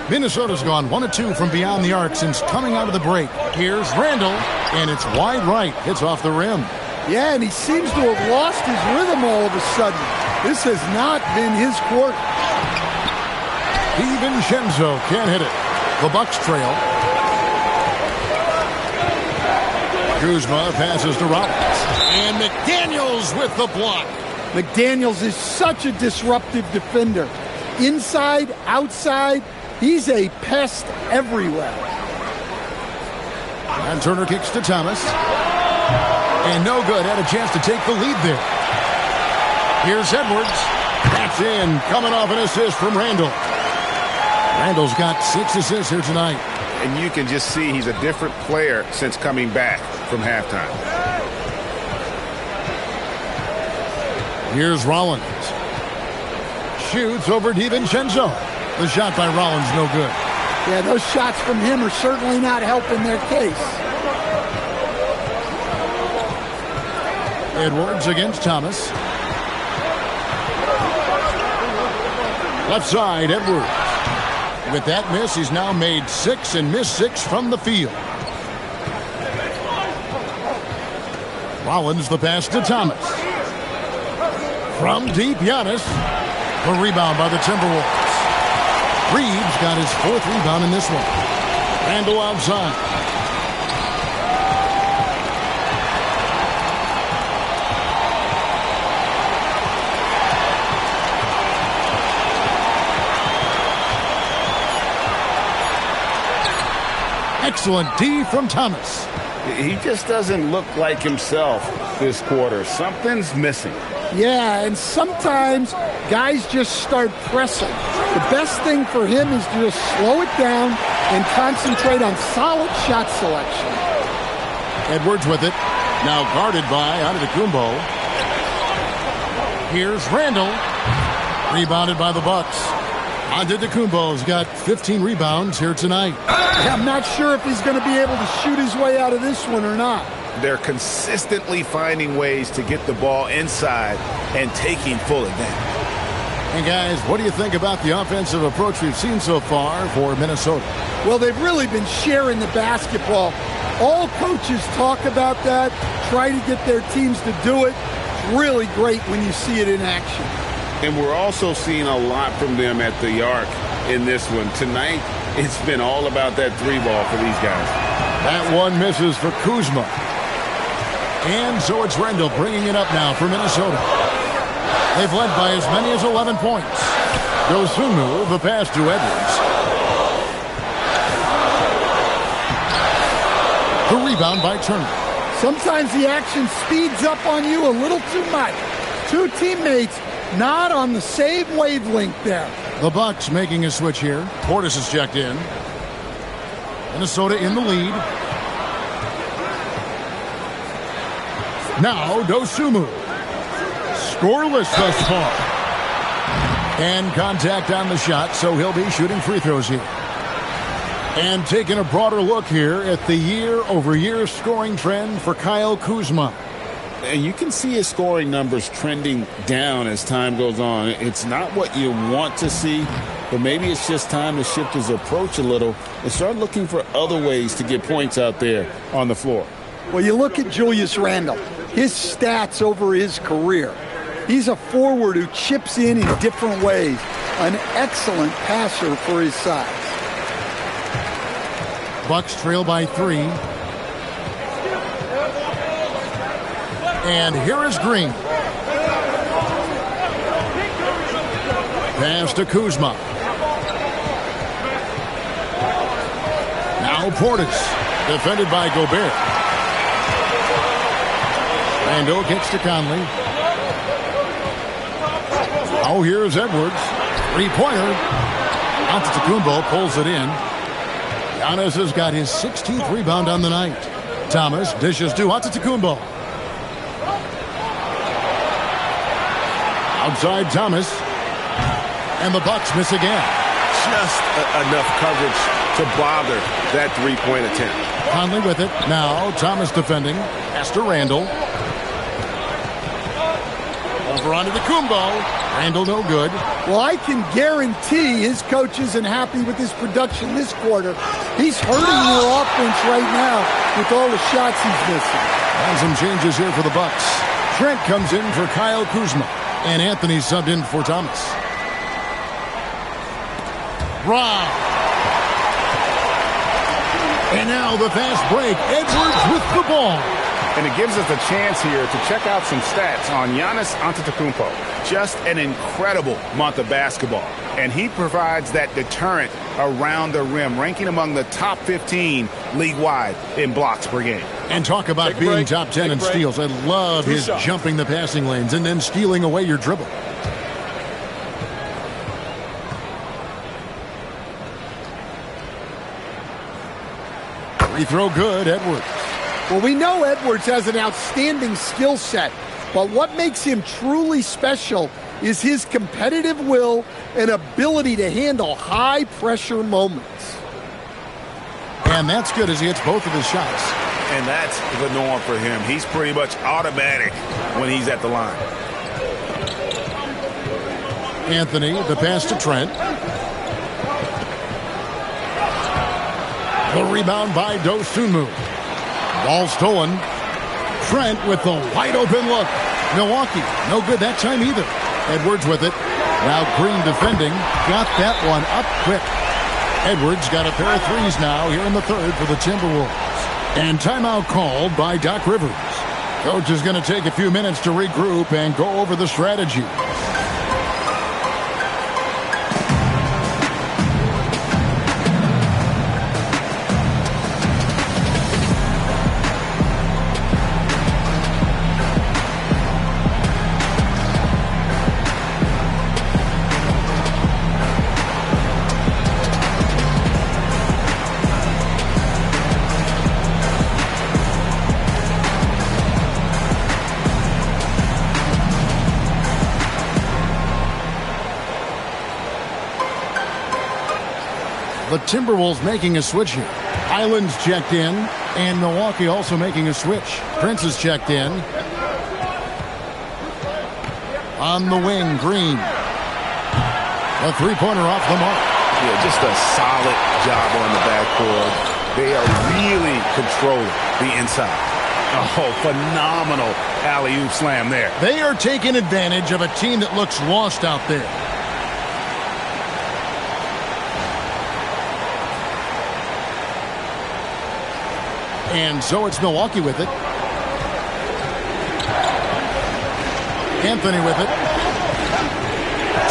Minnesota's gone 1 of 2 from beyond the arc since coming out of the break. Here's Randall, and it's wide right. Hits off the rim. Yeah, and he seems to have lost his rhythm all of a sudden. This has not been his quarter. DiVincenzo can't hit it. The Bucks trail. Kuzma passes to Rollins. And McDaniels with the block. McDaniels is such a disruptive defender. Inside, outside, he's a pest everywhere. And Turner kicks to Thomas. And no good. Had a chance to take the lead there. Here's Edwards. That's in. Coming off an assist from Randall. Randall's got 6 assists here tonight. And you can just see he's a different player since coming back from halftime. Here's Rollins. Shoots over DiVincenzo. The shot by Rollins, no good. Yeah, those shots from him are certainly not helping their case. Edwards against Thomas. Left side, Edwards. With that miss, he's now made 6 and missed 6 from the field. Rollins the pass to Thomas. From deep, Giannis. The rebound by the Timberwolves. Reeves got his 4th rebound in this one. Randall outside. Excellent D from Thomas. He just doesn't look like himself this quarter. Something's missing. Yeah, and sometimes guys just start pressing. The best thing for him is to just slow it down and concentrate on solid shot selection. Edwards with it. Now guarded by Antetokounmpo. Here's Randall. Rebounded by the Bucks. Antetokounmpo's got 15 rebounds here tonight. I'm not sure if he's going to be able to shoot his way out of this one or not. They're consistently finding ways to get the ball inside and taking full advantage. And guys, what do you think about the offensive approach we've seen so far for Minnesota? Well, they've really been sharing the basketball. All coaches talk about that, try to get their teams to do it. It's really great when you see it in action. And we're also seeing a lot from them at the arc. in this one. Tonight, it's been all about that three ball for these guys. That one misses for Kuzma. And so it's Randall bringing it up now for Minnesota. They've led by as many as 11 points. Dosunmu, the pass to Edwards. The rebound by Turner. Sometimes the action speeds up on you a little too much. Two teammates not on the same wavelength there. The Bucks making a switch here. Portis is checked in. Minnesota in the lead. Now Dosunmu. Scoreless thus far. And contact on the shot, so he'll be shooting free throws here. And taking a broader look here at the year-over-year scoring trend for Kyle Kuzma. And you can see his scoring numbers trending down as time goes on. It's not what you want to see, but maybe it's just time to shift his approach a little and start looking for other ways to get points out there on the floor. Well, you look at Julius Randle, his stats over his career. He's a forward who chips in different ways. An excellent passer for his size. Bucks trail by 3. And here is Green. Pass to Kuzma. Now Portis, defended by Gobert. Randall kicks to Conley. Oh, here's Edwards. Three-pointer. Antetokounmpo pulls it in. Giannis has got his 16th rebound on the night. Thomas dishes to Antetokounmpo. Outside Thomas. And the Bucks miss again. Just enough coverage to bother that three-point attempt. Conley with it. Now Thomas defending. Pass to Randall. Over onto the Kumbo. Randall no good. Well, I can guarantee his coach isn't happy with his production this quarter. He's hurting their offense right now with all the shots he's missing. And some changes here for the Bucks. Trent comes in for Kyle Kuzma. And Anthony subbed in for Thomas. Brown. And now the fast break. Edwards with the ball. And it gives us a chance here to check out some stats on Giannis Antetokounmpo. Just an incredible month of basketball. And he provides that deterrent around the rim, ranking among the top 15 league-wide in blocks per game. And talk about being top 10 in steals. I love his jumping the passing lanes and then stealing away your dribble. Free throw good, Edwards. Well, we know Edwards has an outstanding skill set, but what makes him truly special is his competitive will and ability to handle high-pressure moments. And that's good as he hits both of his shots. And that's the norm for him. He's pretty much automatic when he's at the line. Anthony, the pass to Trent. The rebound by Dosunmu. Ball stolen. Trent with the wide open look. Milwaukee, no good that time either. Edwards with it. Now Green defending. Got that one up quick. Edwards got a pair of threes now here in the third for the Timberwolves. And timeout called by Doc Rivers. Coach is going to take a few minutes to regroup and go over the strategy. The Timberwolves making a switch here. Island's checked in, and Milwaukee also making a switch. Prince is checked in. On the wing, Green. A three-pointer off the mark. Yeah, just a solid job on the backcourt. They are really controlling the inside. Oh, phenomenal alley-oop slam there. They are taking advantage of a team that looks lost out there. And so it's Milwaukee with it. Anthony with it.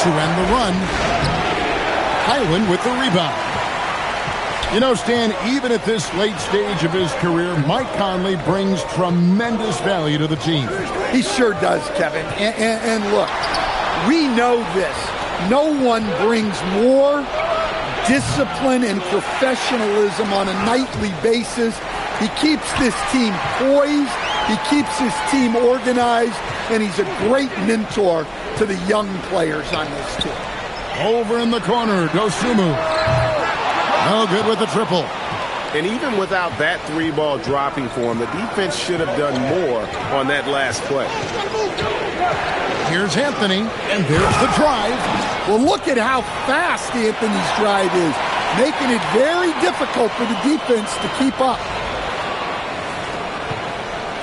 To end the run. Highland with the rebound. You know, Stan, even at this late stage of his career, Mike Conley brings tremendous value to the team. He sure does, Kevin. And look, we know this. No one brings more discipline and professionalism on a nightly basis. He keeps this team poised. He keeps his team organized. And he's a great mentor to the young players on this team. Over in the corner, Dosunmu. No good with the triple. And even without that three ball dropping for him, the defense should have done more on that last play. Here's Anthony, and there's the drive. Well, look at how fast Anthony's drive is, making it very difficult for the defense to keep up.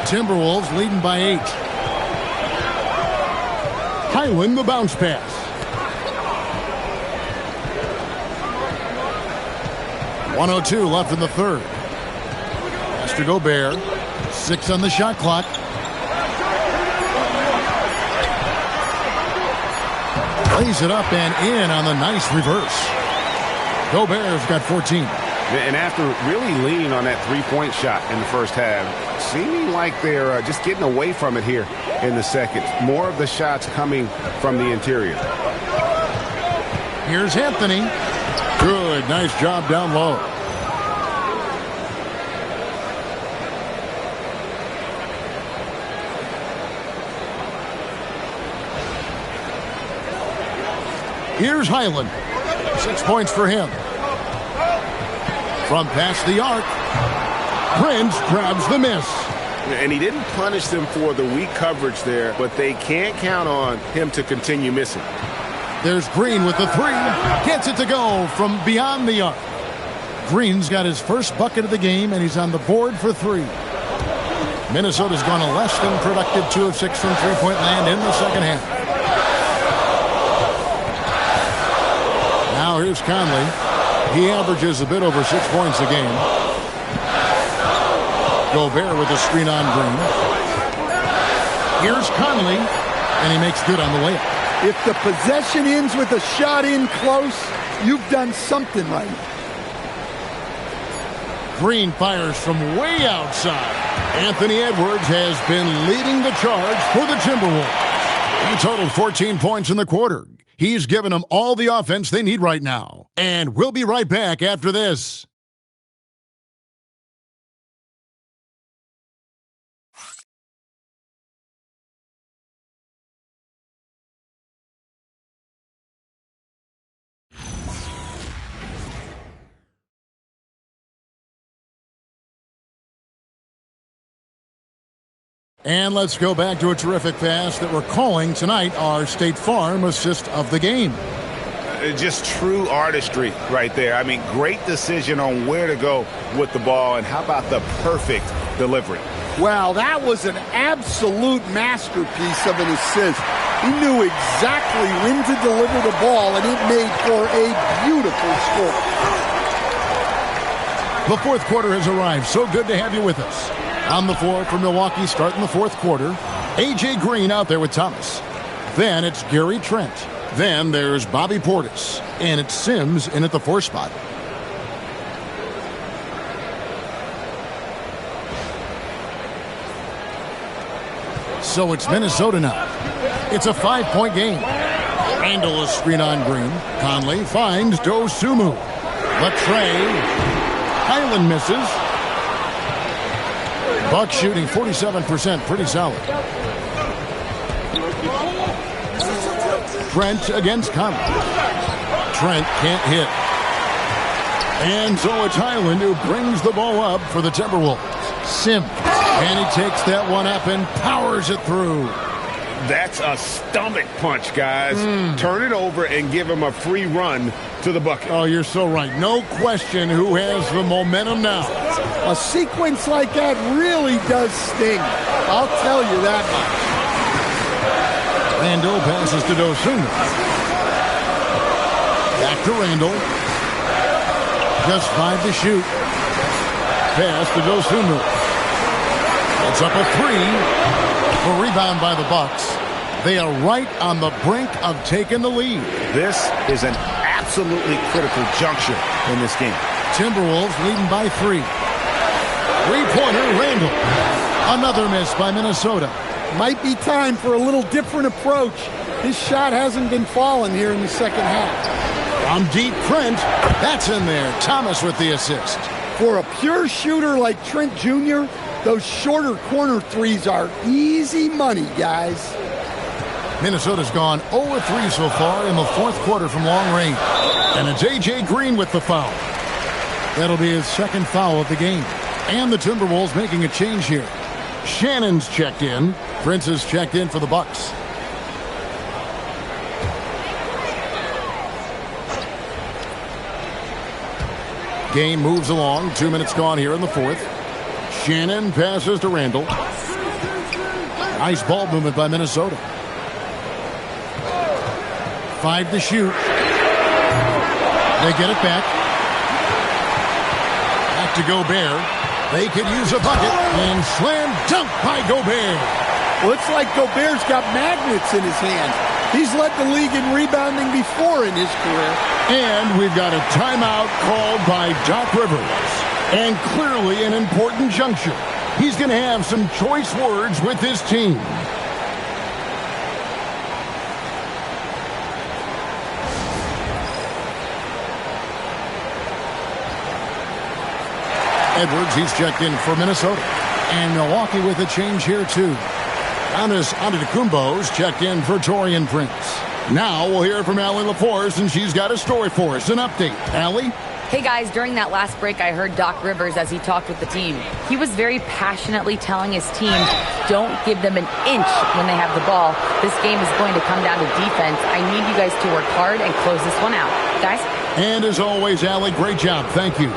Timberwolves leading by 8. Highland the bounce pass. .102 left in the third. Pass to Gobert. 6 on the shot clock. Lays it up and in on the nice reverse. Gobert's got 14. And after really leaning on that three-point shot in the first half, seeming like they're just getting away from it here in the second. More of the shots coming from the interior. Here's Anthony. Good, nice job down low. Here's Highland. 6 points for him. From past the arc, Prince grabs the miss. And he didn't punish them for the weak coverage there, but they can't count on him to continue missing. There's Green with the three. Gets it to go from beyond the arc. Green's got his first bucket of the game, and he's on the board for 3. Minnesota's gone a less than productive 2 of 6 from three-point land in the second half. Now here's Conley. He averages a bit over 6 points a game. Gobert with a screen on Green. Here's Conley, and he makes good on the layup. If the possession ends with a shot in close, you've done something right. Green fires from way outside. Anthony Edwards has been leading the charge for the Timberwolves. He totaled 14 points in the quarter. He's given them all the offense they need right now. And we'll be right back after this. And let's go back to a terrific pass that we're calling tonight our State Farm assist of the game. Just true artistry right there. I mean, great decision on where to go with the ball, and how about the perfect delivery? Well, that was an absolute masterpiece of an assist. He knew exactly when to deliver the ball, and it made for a beautiful score. The fourth quarter has arrived. So good to have you with us. On the floor for Milwaukee starting the fourth quarter. A.J. Green out there with Thomas. Then it's Gary Trent. Then there's Bobby Portis. And it's Sims in at the 4 spot. So it's Minnesota now. It's a 5-point game. Randall is screen on Green. Conley finds Dosunmu. Latre. Highland misses. Bucks shooting 47%, pretty solid. Trent against Conley. Trent can't hit. And so it's Highland who brings the ball up for the Timberwolves. Sims. And he takes that one up and powers it through. That's a stomach punch, guys. Turn it over and give him a free run to the bucket. Oh, you're so right. No question who has the momentum now. A sequence like that really does sting. I'll tell you that much. Randall passes to Dosunmu. Back to Randall. Just 5 to shoot. pass to Dosunmu. It's up a 3. A rebound by the Bucks. They are right on the brink of taking the lead. This is an absolutely critical juncture in this game. Timberwolves leading by 3. Three-pointer, Randall. Another miss by Minnesota. Might be time for a little different approach. His shot hasn't been falling here in the second half. From deep, Trent. That's in there. Thomas with the assist. For a pure shooter like Trent Jr., those shorter corner threes are easy money, guys. Minnesota's gone 0-3 so far in the fourth quarter from long range. And it's A.J. Green with the foul. That'll be his second foul of the game. And the Timberwolves making a change here. Shannon's checked in. Prince is checked in for the Bucks. Game moves along. 2 minutes gone here in the fourth. Shannon passes to Randall. Nice ball movement by Minnesota. 5 to shoot. They get it back. Back to Gobert. They could use a bucket. And slam dunk by Gobert. Well, it's like Gobert's got magnets in his hands. He's led the league in rebounding before in his career. And we've got a timeout called by Doc Rivers. And clearly an important juncture. He's going to have some choice words with his team. Edwards, he's checked in for Minnesota. And Milwaukee with a change here, too. Giannis Antetokounmpo's checked in for Taurean Prince. Now we'll hear from Allie LaForce, and she's got a story for us. An update. Allie? Hey guys, during that last break, I heard Doc Rivers as he talked with the team. He was very passionately telling his team, don't give them an inch when they have the ball. This game is going to come down to defense. I need you guys to work hard and close this one out. Guys? And as always, Allie, great job. Thank you.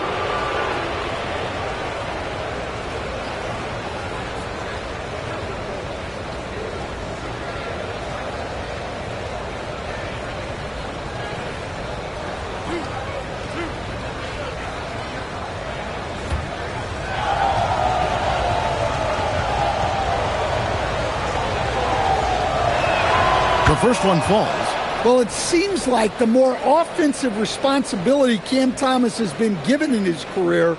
The first one falls. Well, it seems like the more offensive responsibility Cam Thomas has been given in his career,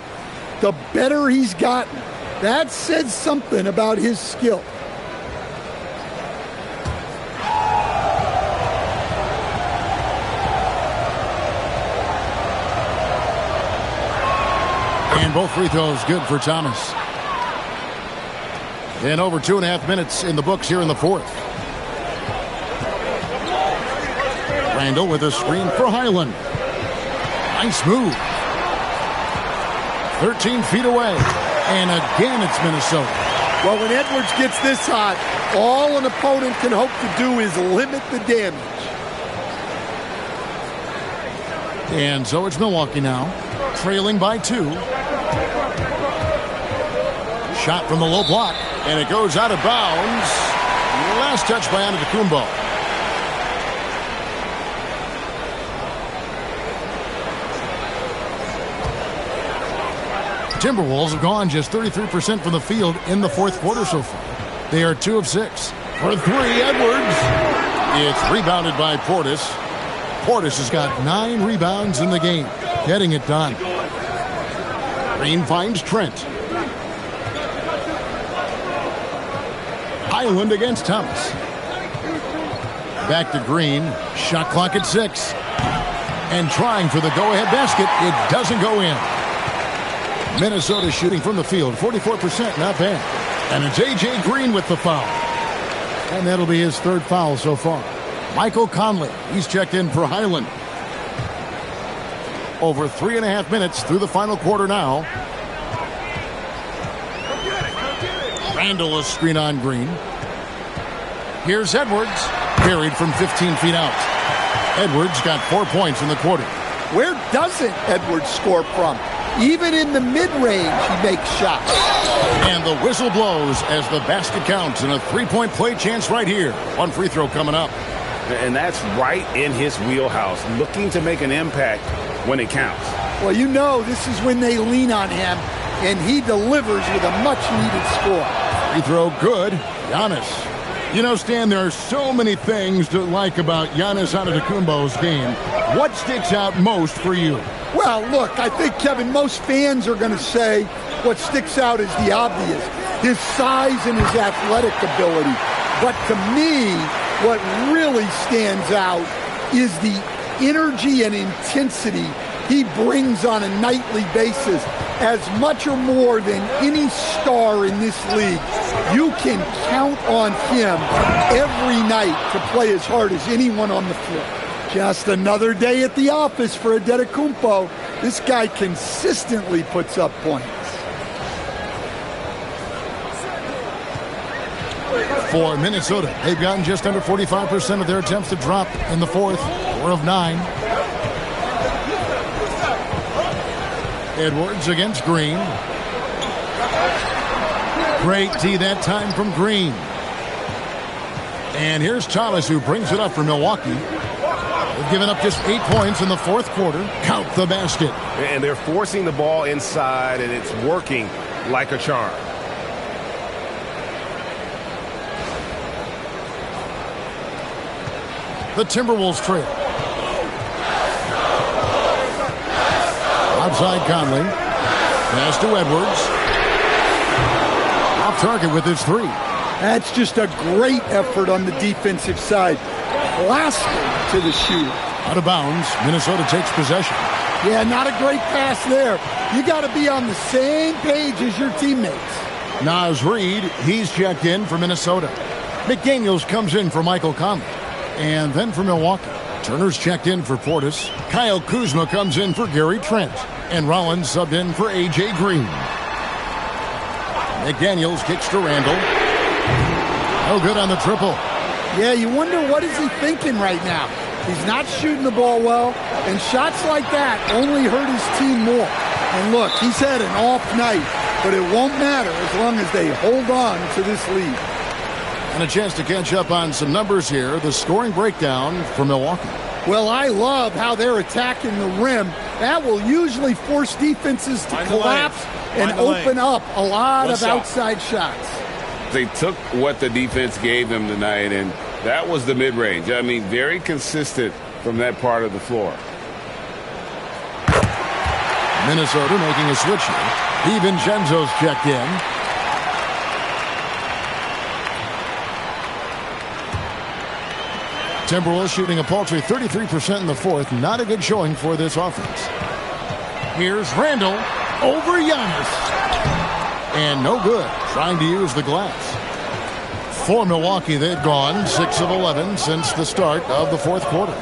the better he's gotten. That says something about his skill. And both free throws good for Thomas. And over 2.5 minutes in the books here in the fourth. Randall with a screen for Highland. Nice move. 13 feet away. And again, it's Minnesota. Well, when Edwards gets this hot, all an opponent can hope to do is limit the damage. And so it's Milwaukee now, trailing by 2. Shot from the low block, and it goes out of bounds. Last touch by Antetokounmpo. Timberwolves have gone just 33% from the field in the fourth quarter so far. They are 2 of 6. For 3, Edwards. It's rebounded by Portis. Portis has got 9 rebounds in the game, getting it done. Green finds Trent. Highland against Thomas. Back to Green. Shot clock at 6. And trying for the go-ahead basket. It doesn't go in. Minnesota shooting from the field, 44%, not bad. And it's A.J. Green with the foul. And that'll be his 3rd foul so far. Michael Conley, he's checked in for Highland. Over 3.5 minutes through the final quarter now. Randall, a screen on Green. Here's Edwards, buried from 15 feet out. Edwards got 4 points in the quarter. Where doesn't Edwards score from? Even in the mid-range, he makes shots. And the whistle blows as the basket counts, and a 3-point play chance right here. 1 free throw coming up. And that's right in his wheelhouse, looking to make an impact when it counts. Well, you know this is when they lean on him. and he delivers with a much-needed score. Free throw good. Giannis. You know, Stan, there are so many things to like about Giannis Antetokounmpo's game. What sticks out most for you? Well, look, I think, Kevin, most fans are going to say what sticks out is the obvious, his size and his athletic ability. But to me, what really stands out is the energy and intensity he brings on a nightly basis, as much or more than any star in this league. You can count on him every night to play as hard as anyone on the floor. Just another day at the office for Antetokounmpo. This guy consistently puts up points. For Minnesota, they've gotten just under 45% of their attempts to drop in the fourth, 4 of 9. Edwards against Green. Great D that time from Green. And here's Thomas, who brings it up for Milwaukee. They've given up just 8 points in the fourth quarter. Count the basket. And they're forcing the ball inside, and it's working like a charm. The Timberwolves trail. Outside Conley. Pass to Edwards. Off target with his 3. That's just a great effort on the defensive side. Blasting to the shooter. Out of bounds. Minnesota takes possession. Yeah, not a great pass there. You got to be on the same page as your teammates. Naz Reid, he's checked in for Minnesota. McDaniels comes in for Michael Conley. And then for Milwaukee, Turner's checked in for Portis. Kyle Kuzma comes in for Gary Trent. And Rollins subbed in for A.J. Green. McDaniels kicks to Randall. No good on the triple. Yeah, you wonder what is he thinking right now. He's not shooting the ball well, and shots like that only hurt his team more. And look, he's had an off night, but it won't matter as long as they hold on to this lead. And a chance to catch up on some numbers here. The scoring breakdown for Milwaukee. Well, I love how they're attacking the rim. That will usually force defenses to collapse and open up a lot of outside shots. They took what the defense gave them tonight, and that was the mid-range. I mean, very consistent from that part of the floor. Minnesota making a switch here. DiVincenzo's checked in. Timberwolves shooting a paltry 33% in the fourth. Not a good showing for this offense. Here's Randall over Giannis. And no good. Trying to use the glass. For Milwaukee, they've gone 6 of 11 since the start of the fourth quarter.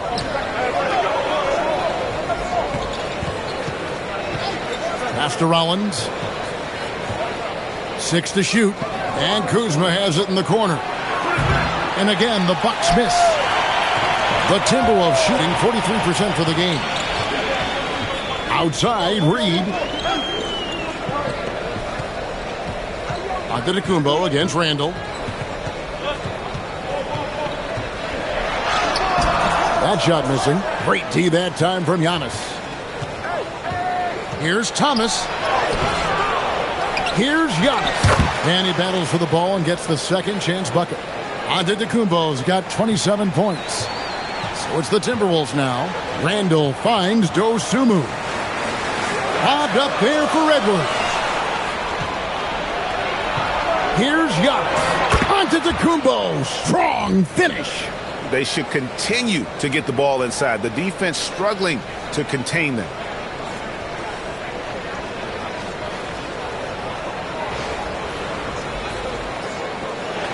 Pass to Rollins. 6 to shoot. And Kuzma has it in the corner. And again, the Bucks miss. The Timberwolves shooting 43% for the game. Outside, Reed. Antetokounmpo against Randall. That shot missing. Great D that time from Giannis. Here's Thomas. Here's Giannis. And he battles for the ball and gets the second chance bucket. Antetokounmpo's got 27 points. So it's the Timberwolves now. Randall finds Dosunmu. Lobbed up there for Edwards. Here's Giannis. Antetokounmpo. Strong finish. They should continue to get the ball inside. The defense struggling to contain them.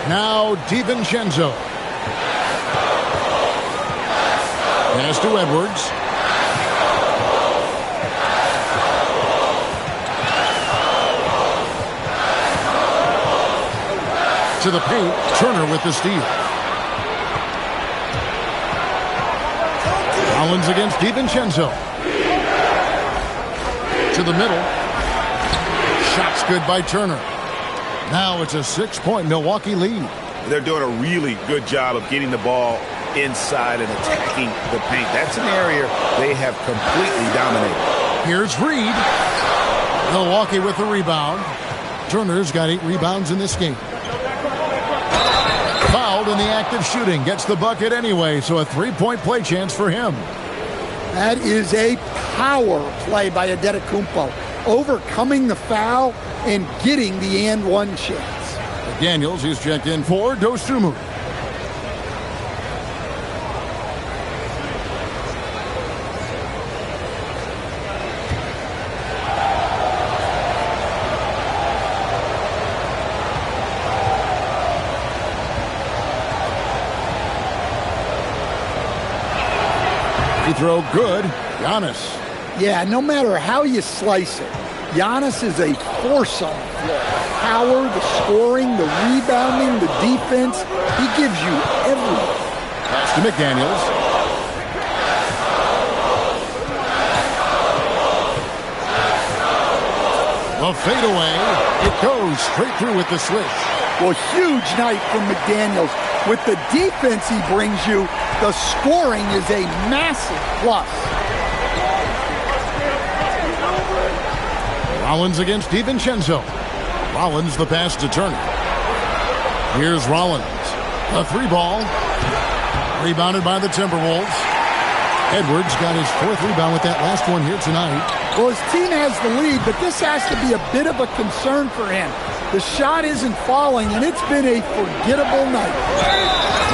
Now DiVincenzo. Pass to Edwards. To the paint. Turner with the steal. Rollins against DiVincenzo. To the middle. Shots good by Turner. Now it's a 6-point Milwaukee lead. They're doing a really good job of getting the ball inside and attacking the paint. That's an area they have completely dominated. Here's Reed. Milwaukee with the rebound. Turner's got 8 rebounds in this game. Fouled in the act of shooting. Gets the bucket anyway, so a 3-point play chance for him. That is a power play by Antetokounmpo, overcoming the foul and getting the and one chance. Daniels is checked in for Dosunmu. Throw good. Giannis. Yeah, no matter how you slice it, Giannis is a force on the floor. The power, the scoring, the rebounding, the defense. He gives you everything. Pass to McDaniels. The fadeaway. It goes straight through with the switch. Well, huge night from McDaniels. With the defense he brings you, the scoring is a massive plus. Rollins against DiVincenzo. Rollins the pass to Turner. Here's Rollins. A 3-ball. Rebounded by the Timberwolves. Edwards got his 4th rebound with that last one here tonight. Well, his team has the lead, but this has to be a bit of a concern for him. The shot isn't falling, and it's been a forgettable night.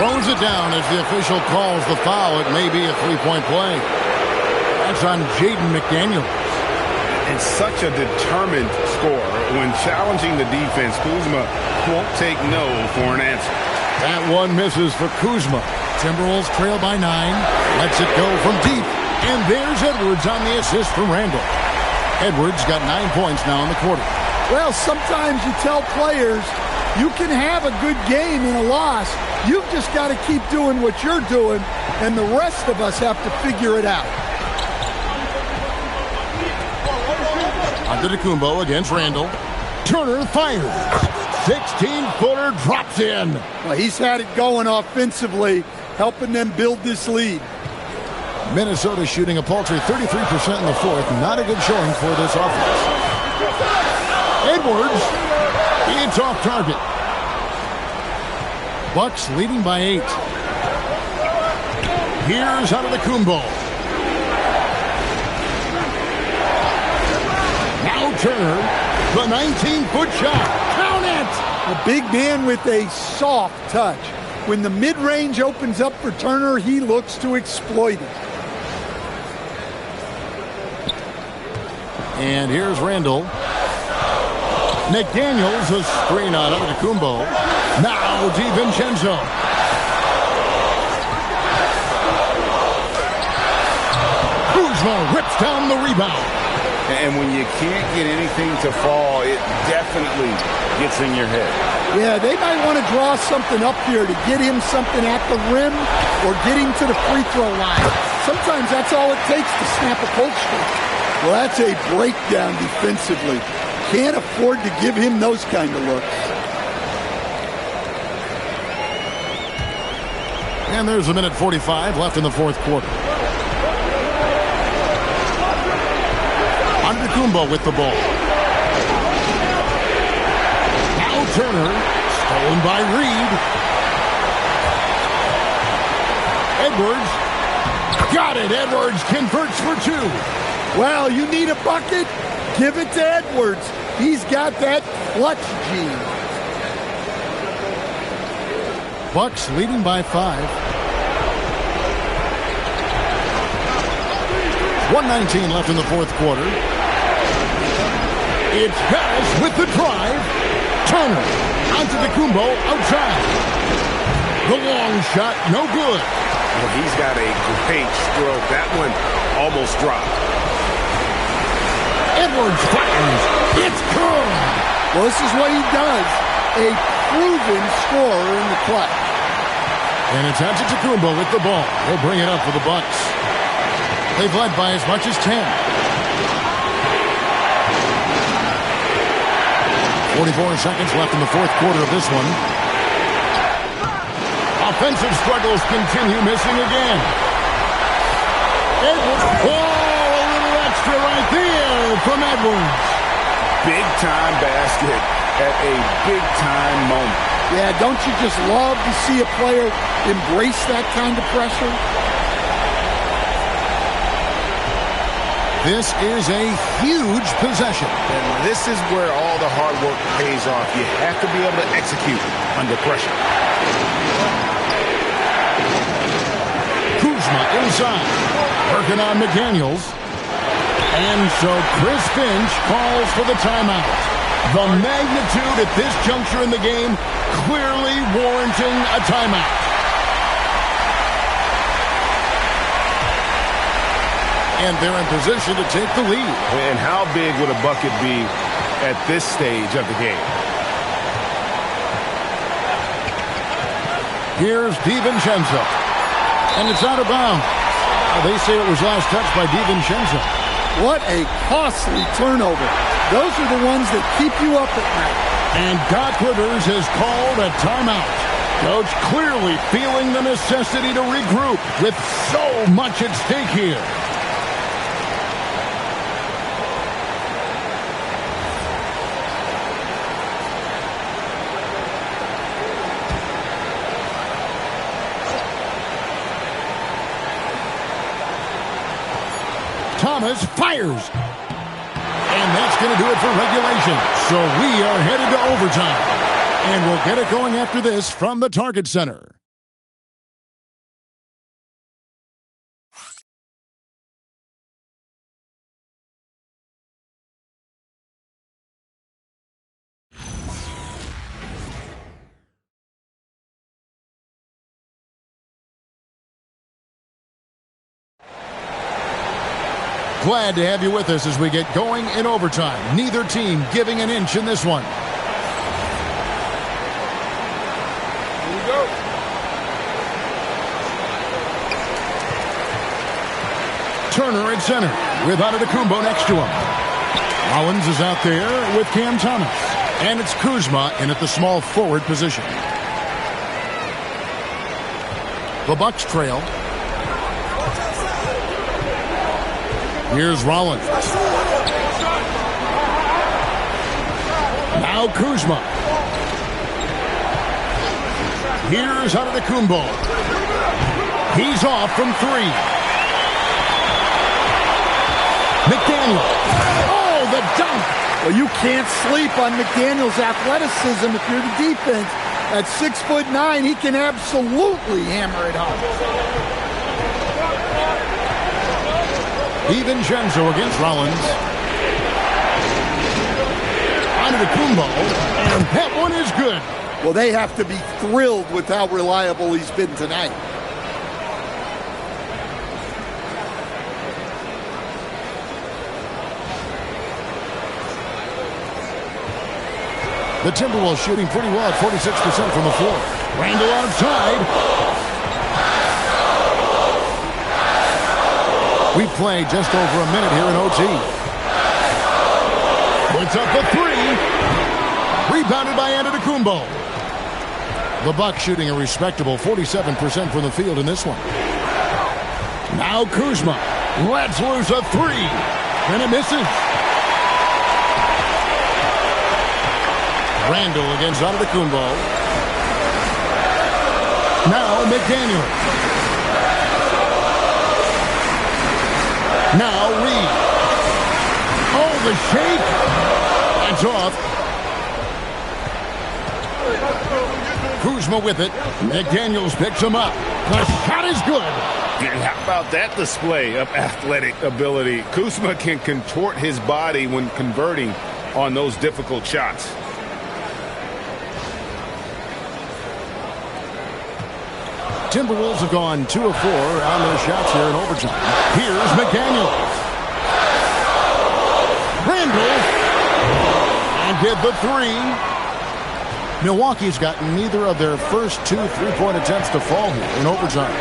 Throws it down as the official calls the foul. It may be a 3-point play. That's on Jaden McDaniels. And such a determined scorer. When challenging the defense, Kuzma won't take no for an answer. That one misses for Kuzma. Timberwolves trail by 9. Lets it go from deep. And there's Edwards on the assist from Randall. Edwards got 9 points now in the quarter. Well, sometimes you tell players you can have a good game in a loss. You've just got to keep doing what you're doing, and the rest of us have to figure it out. Antetokounmpo against Randall. Turner fires. 16-footer drops in. Well, he's had it going offensively, helping them build this lead. Minnesota shooting a paltry 33% in the 4th. Not a good showing for this offense. Edwards, it's off target. Bucks leading by 8. Here's Antetokounmpo. Now Turner, the 19-foot shot. Count it! A big man with a soft touch. When the mid-range opens up for Turner, he looks to exploit it. And here's Randall. McDaniels, a screen on Antetokounmpo. Now DiVincenzo. Kuzma rips down the rebound. And when you can't get anything to fall, it definitely gets in your head. Yeah, they might want to draw something up here to get him something at the rim or get him to the free throw line. Sometimes that's all it takes to snap a cold streak. Well, that's a breakdown defensively. Can't afford to give him those kind of looks. And there's a minute 45 left in the 4th quarter. Antetokounmpo with the ball. Now Turner, stolen by Reed. Edwards, got it. Edwards converts for 2. Well, you need a bucket? Give it to Edwards. He's got that clutch gene. Bucks leading by 5. 1:19 left in the 4th quarter. It's Harris with the drive. Turner Antetokounmpo outside. The long shot, no good. Well, he's got a great stroke. That one almost dropped. Edwards fires. It's good. Well, this is what he does. A proven scorer in the clutch. And it's Antetokounmpo with the ball. He'll bring it up for the Bucks. They've led by as much as 10. 44 seconds left in the 4th quarter of this one. Offensive struggles continue, missing again. Edwards. Oh, a little extra right there from Edwards. big-time basket at a big-time moment. Yeah, don't you just love to see a player embrace that kind of pressure? This is a huge possession. And this is where all the hard work pays off. You have to be able to execute under pressure. Kuzma inside. Working on McDaniels. And so Chris Finch calls for the timeout. The magnitude at this juncture in the game clearly warranting a timeout. And they're in position to take the lead. And how big would a bucket be at this stage of the game? Here's DiVincenzo. And it's out of bounds. They say it was last touched by DiVincenzo. What a costly turnover. Those are the ones that keep you up at night. And Doc Rivers has called a timeout. Coach clearly feeling the necessity to regroup with so much at stake here. Thomas fires. And that's going to do it for regulation. So we are headed to overtime. And we'll get it going after this from the Target Center. Glad to have you with us as we get going in overtime. Neither team giving an inch in this one. Here we go. Turner at center with Antetokounmpo next to him. Rollins is out there with Cam Thomas. And it's Kuzma in at the small forward position. The Bucks trail. Here's Rollins. Now Kuzma. Here's Antetokounmpo. He's off from three. McDaniel. Oh, the dunk. Well, you can't sleep on McDaniel's athleticism if you're the defense. At 6'9", he can absolutely hammer it home. DiVincenzo against Rollins. Antetokounmpo, and that one is good. Well, they have to be thrilled with how reliable he's been tonight. The Timberwolves shooting pretty well at 46% from the floor. Randall outside. We play just over a minute here in OT. Puts up a three. Rebounded by Antetokounmpo. The Bucks shooting a respectable 47% from the field in this one. Now Kuzma lets loose a three. And it misses. Randall against Antetokounmpo. Now McDaniel. Now Reed. Oh, the shake. That's off. Kuzma with it. McDaniels picks him up. The shot is good. And how about that display of athletic ability? Kuzma can contort his body when converting on those difficult shots. Timberwolves have gone 2 of 4 on their shots here in overtime. Here's McDaniels. Randall. And did the three. Milwaukee's gotten neither of their first 2 3-point attempts to fall here in overtime.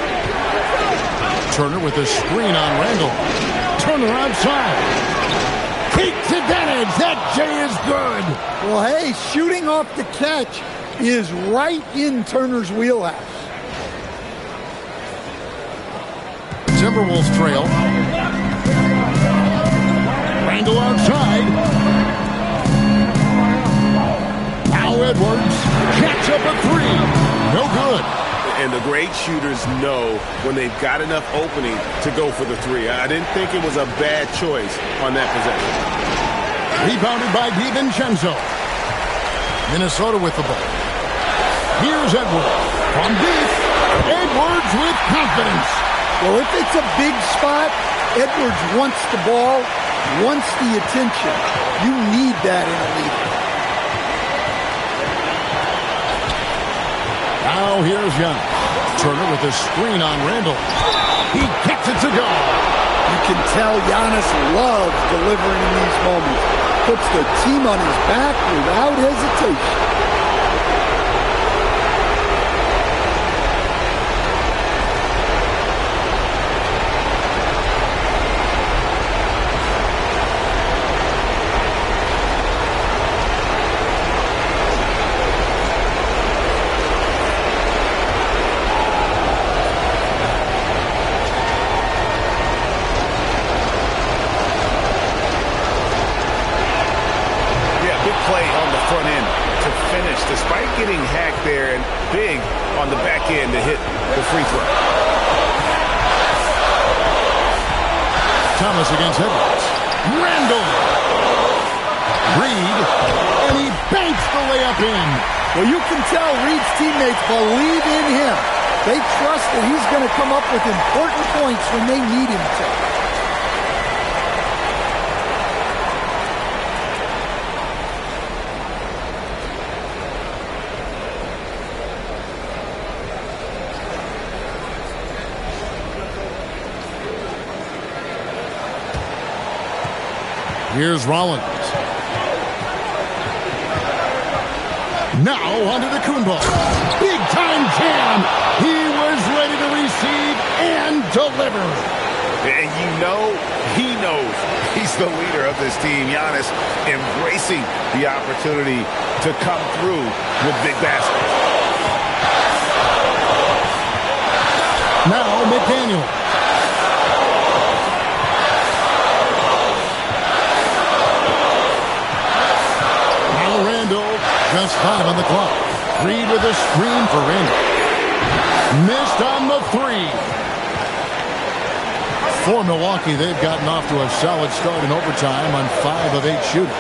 Turner with a screen on Randall. Turner outside. Takes advantage. That J is good. Well, hey, shooting off the catch is right in Turner's wheelhouse. Timberwolves trail. Randall outside. Now Edwards jacks up a three. No good. And the great shooters know when they've got enough opening to go for the three. I didn't think it was a bad choice on that possession. Rebounded by DiVincenzo. Minnesota with the ball. Here's Edwards from deep. Edwards with confidence. Well, if it's a big spot, Edwards wants the ball, wants the attention. You need that in a leader. Now here's Giannis. Turner with a screen on Randall. He gets it to go. You can tell Giannis loves delivering in these moments. Puts the team on his back without hesitation. On the back end to hit the free throw. Thomas against Edwards. Randall. Reed. And he banks the layup in. Well, you can tell Reed's teammates believe in him. They trust that he's going to come up with important points when they need him to. Here's Rollins. Now onto the Kumbo. Big time jam. He was ready to receive and deliver. And you know, he knows he's the leader of this team. Giannis embracing the opportunity to come through with big baskets. Now McDaniel. Just 5 on the clock. Reed with a screen for Randall. Missed on the three. For Milwaukee, they've gotten off to a solid start in overtime on 5 of 8 shooting.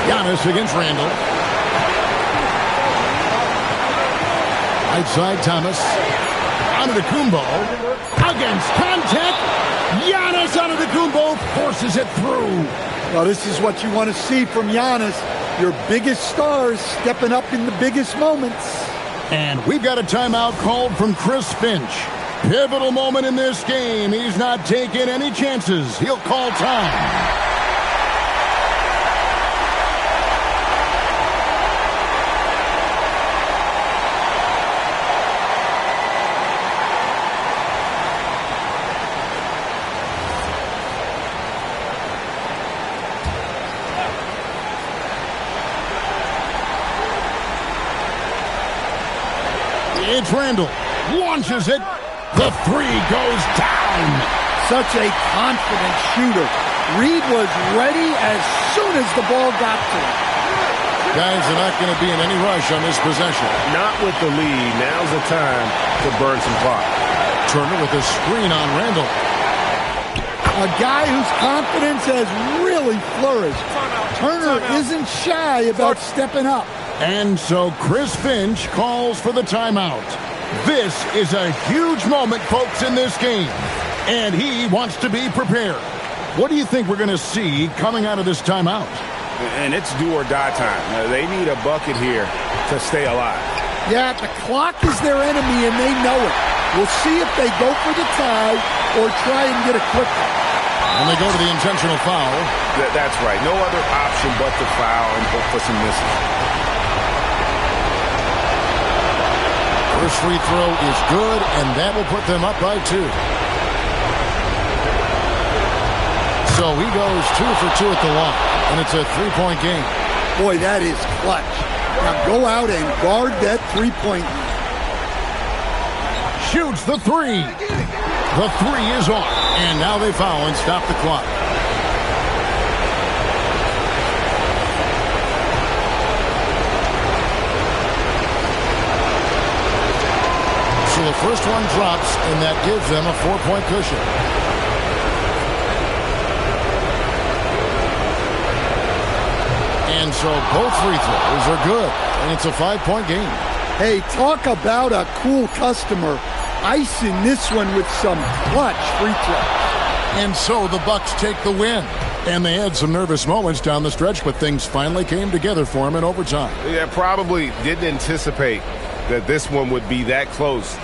Giannis against Randall. Right side, Thomas. Antetokounmpo. Against contact. Giannis Antetokounmpo forces it through. Well, this is what you want to see from Giannis. Your biggest stars stepping up in the biggest moments. And we've got a timeout called from Chris Finch. Pivotal moment in this game. He's not taking any chances. He'll call time. It's Randall. Launches it. The three goes down. Such a confident shooter. Reed was ready as soon as the ball got to him. Guys are not going to be in any rush on this possession. Not with the lead. Now's the time to burn some clock. Turner with a screen on Randall. A guy whose confidence has really flourished. Turner isn't shy about stepping up. And so Chris Finch calls for the timeout. This is a huge moment, folks, in this game. And he wants to be prepared. What do you think we're going to see coming out of this timeout? And it's do or die time. They need a bucket here to stay alive. Yeah, the clock is their enemy, and they know it. We'll see if they go for the tie or try and get a quick one. And they go to the intentional foul. That's right. No other option but to foul and hope for some misses. First free throw is good, and that will put them up by 2. So he goes 2 for 2 at the line, and it's a 3-point game. Boy, that is clutch. Now go out and guard that 3-point. Shoots the three. The three is on, and now they foul and stop the clock. first one drops, and that gives them a 4-point cushion. And so both free throws are good, and it's a 5-point game. Hey, talk about a cool customer. Icing this one with some clutch free throws. And so the Bucks take the win. And they had some nervous moments down the stretch, but things finally came together for them in overtime. Yeah, probably didn't anticipate that this one would be that close